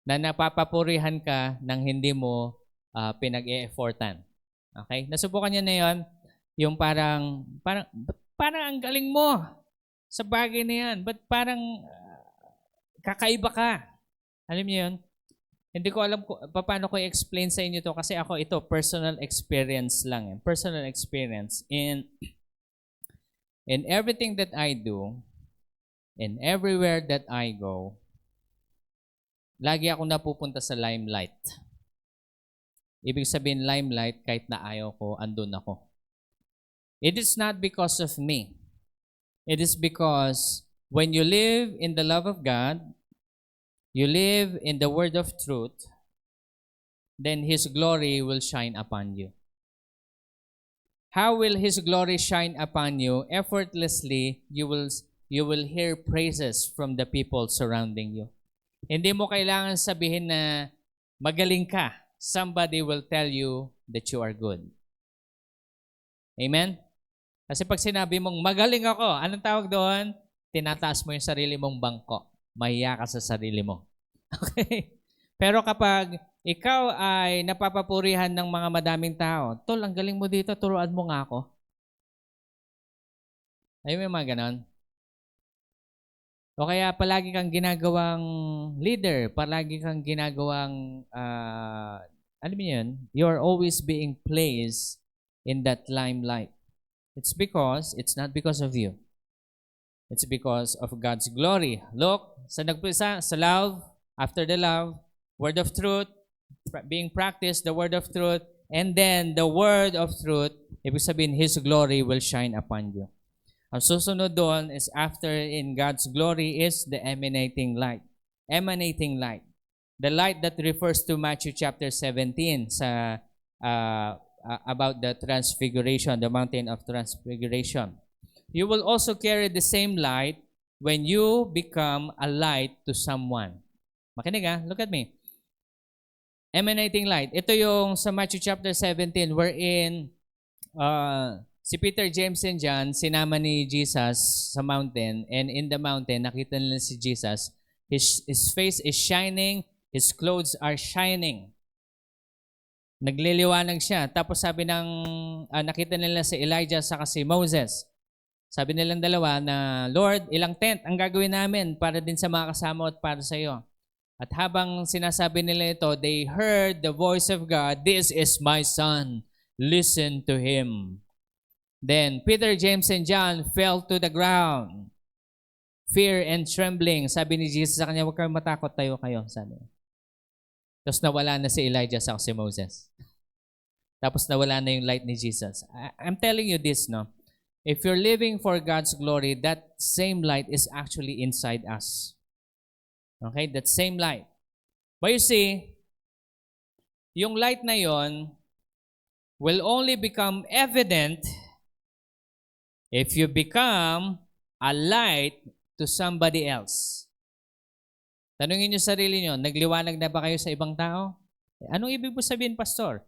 Na napapapurihan ka nang hindi mo pinag-e-effortan. Okay? Nasubukan niyo na yon, yung parang ang galing mo sa bagay na yan. But parang kakaiba ka. Alam niyo yun? Hindi ko alam paano ko i-explain sa inyo to kasi ako ito, personal experience lang. Personal experience. In everything that I do, and everywhere that I go, lagi ako napupunta sa limelight. Ibig sabihin limelight, kahit na ayaw ko, andun ako. It is not because of me. It is because when you live in the love of God, you live in the word of truth, then His glory will shine upon you. How will His glory shine upon you? Effortlessly, you will hear praises from the people surrounding you. Hindi mo kailangan sabihin na magaling ka. Somebody will tell you that you are good. Amen? Kasi pag sinabi mong magaling ako, anong tawag doon? Tinataas mo yung sarili mong bangko. Mahiya ka sa sarili mo. Okay? Pero kapag ikaw ay napapapurihan ng mga madaming tao, tol, ang galing mo dito, turuan mo nga ako. Ay, may mga ganon. O kaya palagi kang ginagawang leader, palagi kang ginagawang, alam mo yun, you're always being placed in that limelight. It's not because of you. It's because of God's glory. Look, sa nagpisa, sa love, after the love, word of truth, being practiced, the word of truth, and then the word of truth, ibig sabihin, His glory will shine upon you. Ang susunod doon is after in God's glory is the emanating light. Emanating light. The light that refers to Matthew chapter 17 sa about the transfiguration, the mountain of transfiguration. You will also carry the same light when you become a light to someone. Makinig look at me. Emanating light. Ito yung sa Matthew chapter 17 wherein si Peter, James, and John sinama ni Jesus sa mountain, and in the mountain nakita nila si Jesus. His face is shining, His clothes are shining. Nagliliwanag siya. Tapos sabi nakita nila si Elijah saka si Moses. Sabi nilang dalawa na, Lord, ilang tent ang gagawin namin para din sa mga kasama at para sa iyo. At habang sinasabi nila ito, they heard the voice of God, "This is my son, listen to him." Then Peter, James, and John fell to the ground. Fear and trembling. Sabi ni Jesus sa kanya, huwag kayong matakot, tayo kayo. Sabi. Tapos nawala na si Elijah sa si Moses. Tapos nawala na yung light ni Jesus. I'm telling you this, no? If you're living for God's glory, that same light is actually inside us. Okay? That same light. But you see, yung light na yon will only become evident if you become a light to somebody else. Tanungin niyo sarili niyo, nagliwanag na ba kayo sa ibang tao? Anong ibig mo sabihin, Pastor?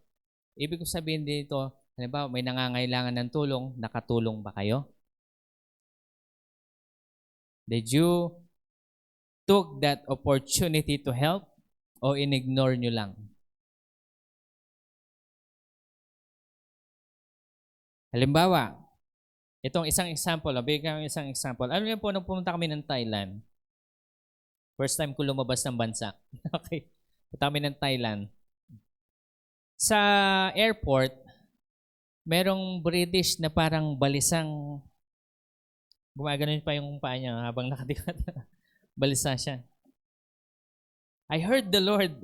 Ibig ko sabihin dito, halimbawa may nangangailangan ng tulong, nakatulong ba kayo? Did you took that opportunity to help o in-ignore nyo lang? Halimbawa, Itong isang example, bigyan ko isang example. Ano yun po, nung pumunta kami ng Thailand, first time ko lumabas ng bansa. Okay. Punta kami ng Thailand. Sa airport, merong British na parang balisang, gumaganon pa yung paa niya habang nakatikat. Balisa siya. I heard the Lord.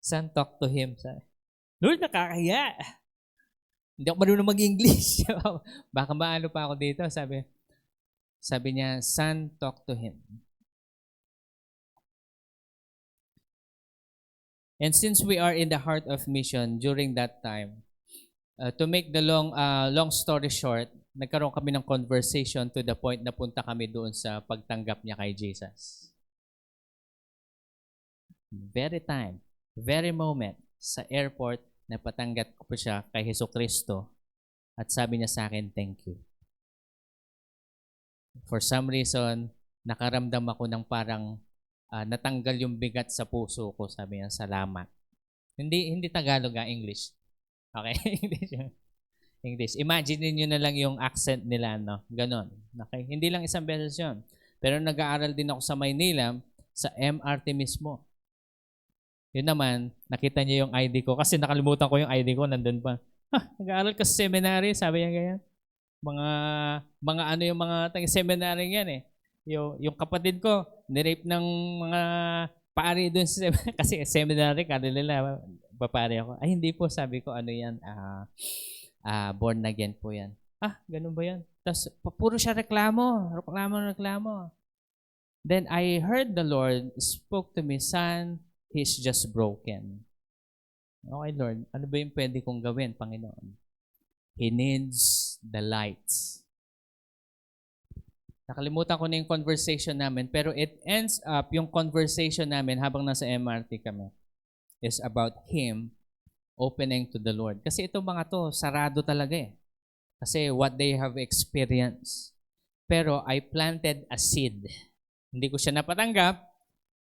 Son, talk to him. Lord, nakakahiya. Hindi ako marunong mag-English. Baka maano pa ako dito. Sabi niya, son, talk to him. And since we are in the heart of mission during that time, to make the long story short, nagkaroon kami ng conversation to the point na punta kami doon sa pagtanggap niya kay Jesus. Very moment, sa airport, napatanggap ko po siya kay Jesucristo at sabi niya sa akin, thank you. For some reason, nakaramdam ako ng parang natanggal yung bigat sa puso ko. Sabi niya, salamat. Hindi Tagalog, English. Okay? English. Imagine niyo na lang yung accent nila, no? Ganon. Okay? Hindi lang isang beses yun. Pero nag-aaral din ako sa Maynila, sa MRT mismo. Yun naman, nakita niyo yung ID ko. Kasi nakalimutan ko yung ID ko, nandun pa. Nag-aaral ka sa seminary, sabi niya ganyan. Mga ano yung mga seminary yan eh. Yung kapatid ko, nirape ng mga pari doon sa kasi seminary, kada nila, papari ako. Ay, hindi po, sabi ko, ano yan, born again po yan. Ganun ba yan? Tapos, puro siya reklamo. Then, I heard the Lord spoke to me, son, he's just broken. Okay, Lord, ano ba yung pwede kong gawin, Panginoon? He needs the lights. Nakalimutan ko na yung conversation namin, pero it ends up, yung conversation namin habang nasa MRT kami, is about him opening to the Lord. Kasi itong mga to, sarado talaga eh. Kasi what they have experienced. Pero I planted a seed. Hindi ko siya napatanggap,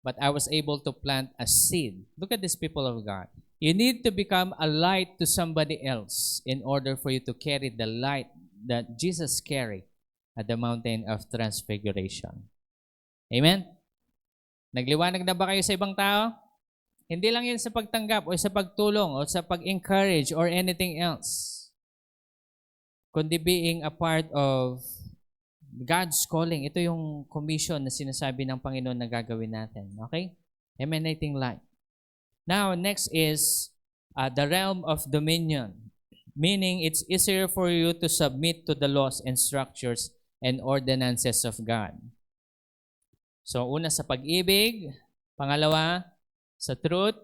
but I was able to plant a seed. Look at these people of God. You need to become a light to somebody else in order for you to carry the light that Jesus carried at the mountain of transfiguration. Amen? Nagliwanag na ba kayo sa ibang tao? Hindi lang yan sa pagtanggap o sa pagtulong o sa pag-encourage or anything else. Kundi being a part of God's calling. Ito yung commission na sinasabi ng Panginoon na gagawin natin. Okay? Emanating light. Now, next is the realm of dominion. Meaning, it's easier for you to submit to the laws and structures and ordinances of God. So, una sa pag-ibig. Pangalawa, sa truth,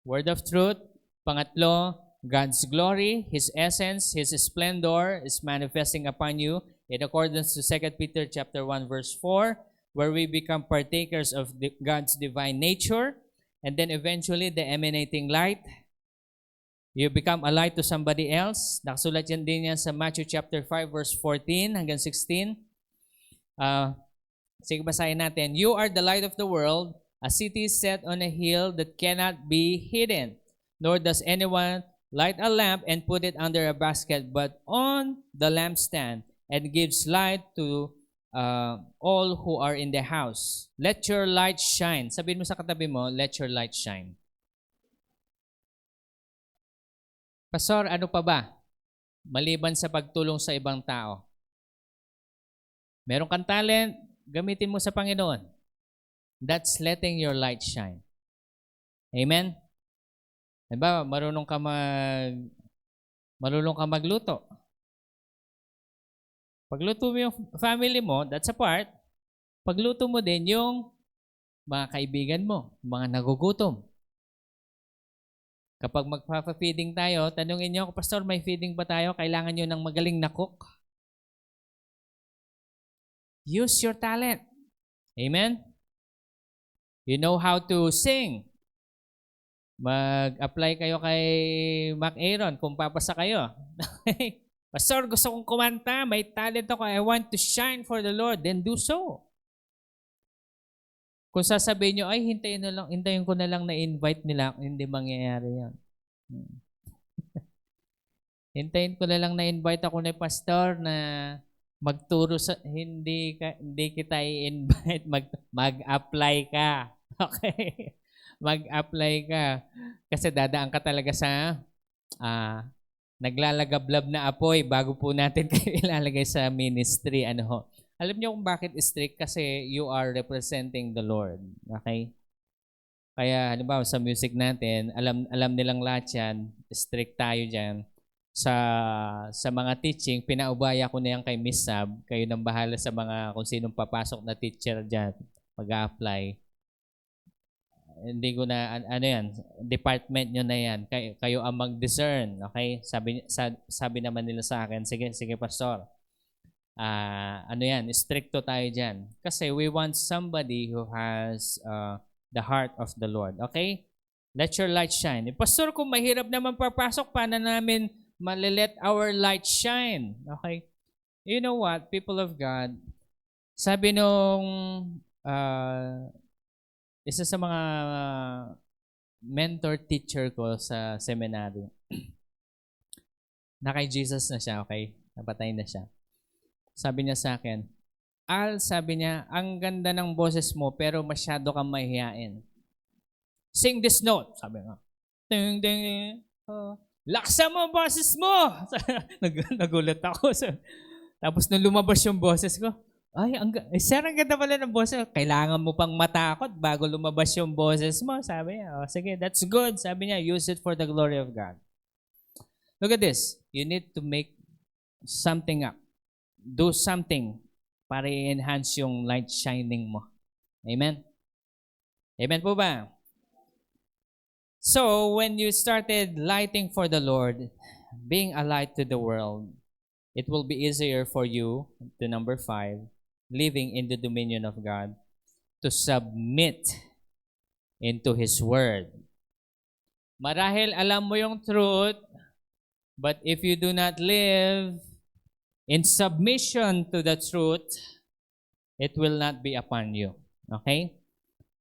word of truth. Pangatlo, God's glory, His essence, His splendor is manifesting upon you in accordance to 2 Peter chapter 1 verse 4, where we become partakers of God's divine nature, and then eventually the emanating light. You become a light to somebody else. Nakasulat yan din yan sa Matthew chapter 5 verse 14 hanggang 16. Sige, basahin natin. You are the light of the world, a city set on a hill that cannot be hidden. Nor does anyone light a lamp and put it under a basket, but on the lampstand, and gives light to all who are in the house. Let your light shine. Sabihin mo sa katabi mo, let your light shine. Pastor, ano pa ba? Maliban sa pagtulong sa ibang tao. Meron kang talent, gamitin mo sa Panginoon. That's letting your light shine. Amen? Diba, marunong ka magluto. Pagluto mo yung family mo, that's a part. Pagluto mo din yung mga kaibigan mo, mga nagugutom. Kapag magpapa-feeding tayo, tanungin niyo, Pastor, may feeding ba tayo? Kailangan niyo ng magaling na cook? Use your talent. Amen? You know how to sing. Mag-apply kayo kay Mac Aaron kung papasa kayo. Pastor, gusto kong kumanta, may talent ako, I want to shine for the Lord, then do so. Kung sasabihin nyo, ay hintayin ko na lang na invite nila, hindi mangyayari yan. Hintayin ko na lang na-invite ako ni pastor na magturo sa hindi kita i-invite mag-apply ka. Okay? Mag-apply ka kasi dadaan ka talaga sa ah naglalagablab na apoy bago po natin kayo ilalagay sa ministry. Ano ho? Alam niyo kung bakit strict? Kasi you are representing the Lord. Okay? Kaya halimbawa sa music natin, alam nilang lahat yan, strict tayo diyan. Sa mga teaching, pinaubaya ko na yan kay Miss Sab. Kayo nang bahala sa mga kung sinong papasok na teacher diyan mag-a-apply. Hindi ko na ano yan, department nyo na yan. Kayo ang mag-discern, okay? Sabi naman nila sa akin, sige pastor. Ano yan, stricto tayo diyan. Kasi we want somebody who has the heart of the Lord. Okay? Let your light shine. Pastor, kung mahirap naman papasok, paano namin let our light shine? Okay? You know what, people of God, sabi nung isa sa mga mentor teacher ko sa seminary, na kay Jesus na siya, okay? Napatay na siya. Sabi niya sa akin, Al, sabi niya, ang ganda ng boses mo pero masyado kang mahihain. Sing this note, sabi nga. Ding, ding, ding. Laksa mo ang boses mo! Nagulat ako. Tapos nung lumabas yung boses ko, ay, sir, ang ganda pala ng boses. Kailangan mo pang matakot bago lumabas yung boses mo. Sabi niya, sige, that's good. Sabi niya, use it for the glory of God. Look at this. You need to make something up. Do something para i-enhance yung light shining mo. Amen? Amen po ba? So, when you started lighting for the Lord, being a light to the world, it will be easier for you, to number 5, living in the dominion of God, to submit into His Word. Marahil alam mo yung truth, but if you do not live in submission to the truth, it will not be upon you. Okay?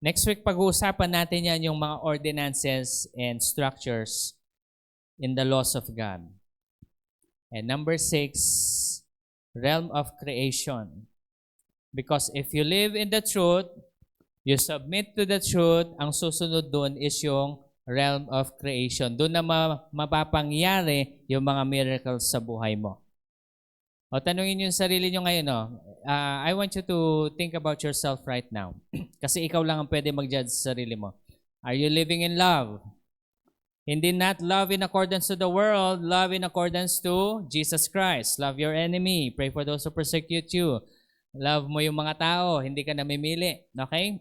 Next week, pag-uusapan natin yan yung mga ordinances and structures in the laws of God. And number 6, realm of creation. Because if you live in the truth, you submit to the truth, ang susunod doon is yung realm of creation. Doon na mapapangyari yung mga miracles sa buhay mo. O tanungin yung sarili nyo ngayon, no? I want you to think about yourself right now. Kasi ikaw lang ang pwede mag-judge sa sarili mo. Are you living in love? Hindi not love in accordance to the world, love in accordance to Jesus Christ. Love your enemy. Pray for those who persecute you. Love mo yung mga tao, hindi ka namimili. Okay?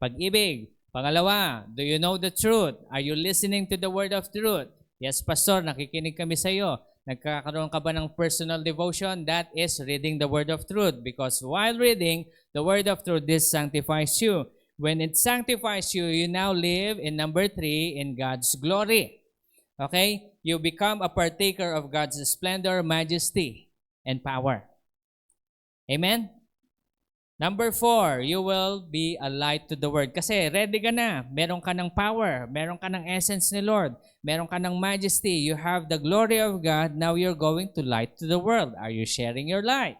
Pag-ibig. Pangalawa, do you know the truth? Are you listening to the word of truth? Yes, Pastor, nakikinig kami sa iyo. Nagkakaroon ka ba ng personal devotion? That is reading the word of truth. Because while reading the word of truth, this sanctifies you. When it sanctifies you, you now live in number 3, in God's glory. Okay? You become a partaker of God's splendor, majesty, and power. Amen? Number 4, you will be a light to the world. Kasi ready ka na. Meron ka ng power. Meron ka ng essence ni Lord. Meron ka ng majesty. You have the glory of God. Now you're going to light to the world. Are you sharing your light?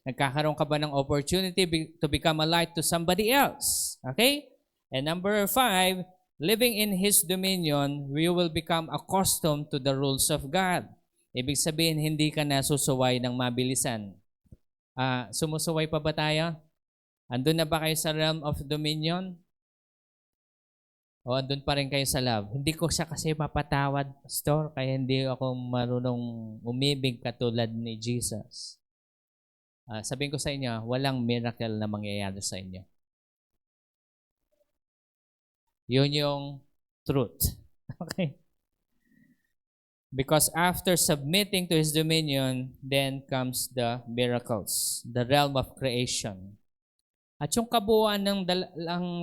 Nagkakaroon ka ba ng opportunity to become a light to somebody else? Okay? And number 5, living in His dominion, we will become accustomed to the rules of God. Ibig sabihin, hindi ka na susuway ng mabilisan. Sumusuway pa ba tayo? Andun na ba kayo sa realm of dominion? O andun pa rin kayo sa love? Hindi ko siya kasi mapatawad, Pastor, kaya hindi ako marunong umibig katulad ni Jesus. Sabihin ko sa inyo, walang miracle na mangyayari sa inyo. Yun yung truth. Okay? Because after submitting to His dominion, then comes the miracles, the realm of creation. At yung kabuuan ng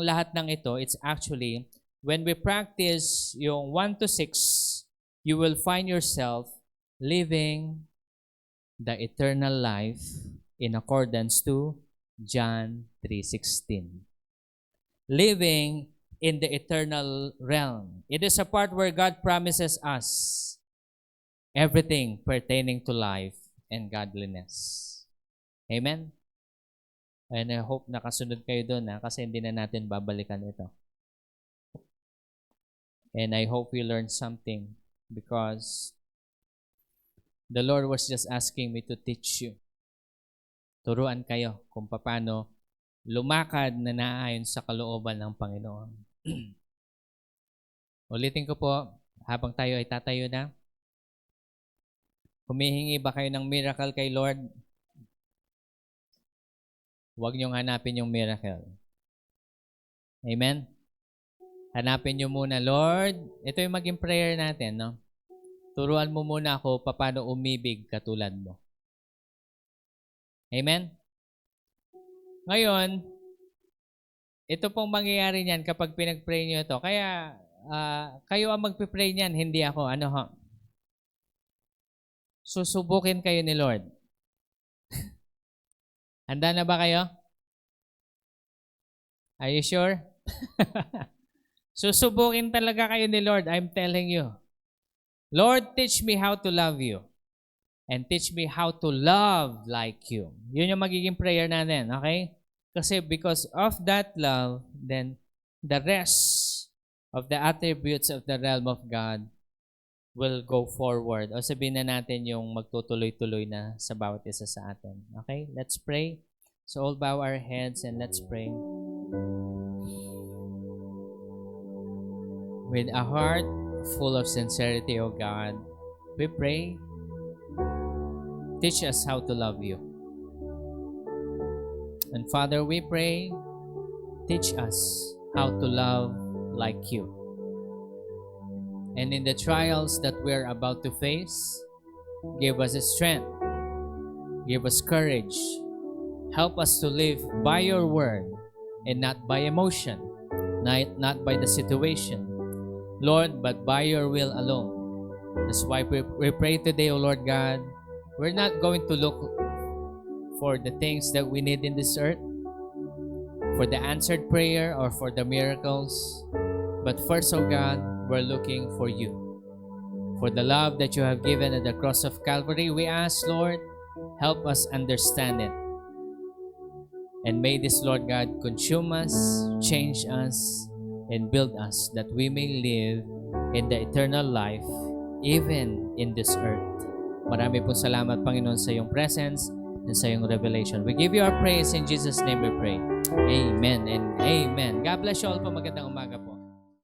lahat ng ito, it's actually, when we practice yung 1 to 6, you will find yourself living the eternal life in accordance to John 3:16. Living in the eternal realm. It is a part where God promises us everything pertaining to life and godliness. Amen? And I hope nakasunod kayo doon kasi hindi na natin babalikan ito. And I hope you learned something because the Lord was just asking me to teach you. Turuan kayo kung paano lumakad na naayon sa kalooban ng Panginoon. Ulitin ko po, habang tayo ay tatayo na, humihingi ba kayo ng miracle kay Lord? Huwag niyong hanapin yung miracle. Amen? Hanapin niyo muna, Lord, ito yung maging prayer natin, no? Turuan mo muna ako paano umibig katulad mo. Amen? Ngayon, ito pong mangyayari niyan kapag pinag-pray niyo ito. Kaya, kayo ang magpipray niyan, hindi ako. Ano ho? Susubukin kayo ni Lord. Handa na ba kayo? Are you sure? Susubukin talaga kayo ni Lord, I'm telling you. Lord, teach me how to love you. And teach me how to love like you. Yun yung magiging prayer natin, okay? Kasi because of that love, then the rest of the attributes of the realm of God will go forward. O sabihin na natin yung magtutuloy-tuloy na sa bawat isa sa atin. Okay? Let's pray. So all bow our heads and let's pray. With a heart full of sincerity, O God, we pray, teach us how to love you. And Father, we pray, teach us how to love like you. And in the trials that we're about to face, give us strength, give us courage, help us to live by your word and not by emotion, not by the situation, Lord, but by your will alone. That's why we pray today, O Lord God, we're not going to look for the things that we need in this earth, for the answered prayer or for the miracles, but first, O God, we're looking for you. For the love that you have given at the cross of Calvary, we ask, Lord, help us understand it. And may this, Lord God, consume us, change us, and build us that we may live in the eternal life even in this earth. Marami po salamat, Panginoon, sa iyong presence and sa iyong revelation. We give you our praise in Jesus' name we pray. Amen and amen. God bless you all po. Magandang umaga po.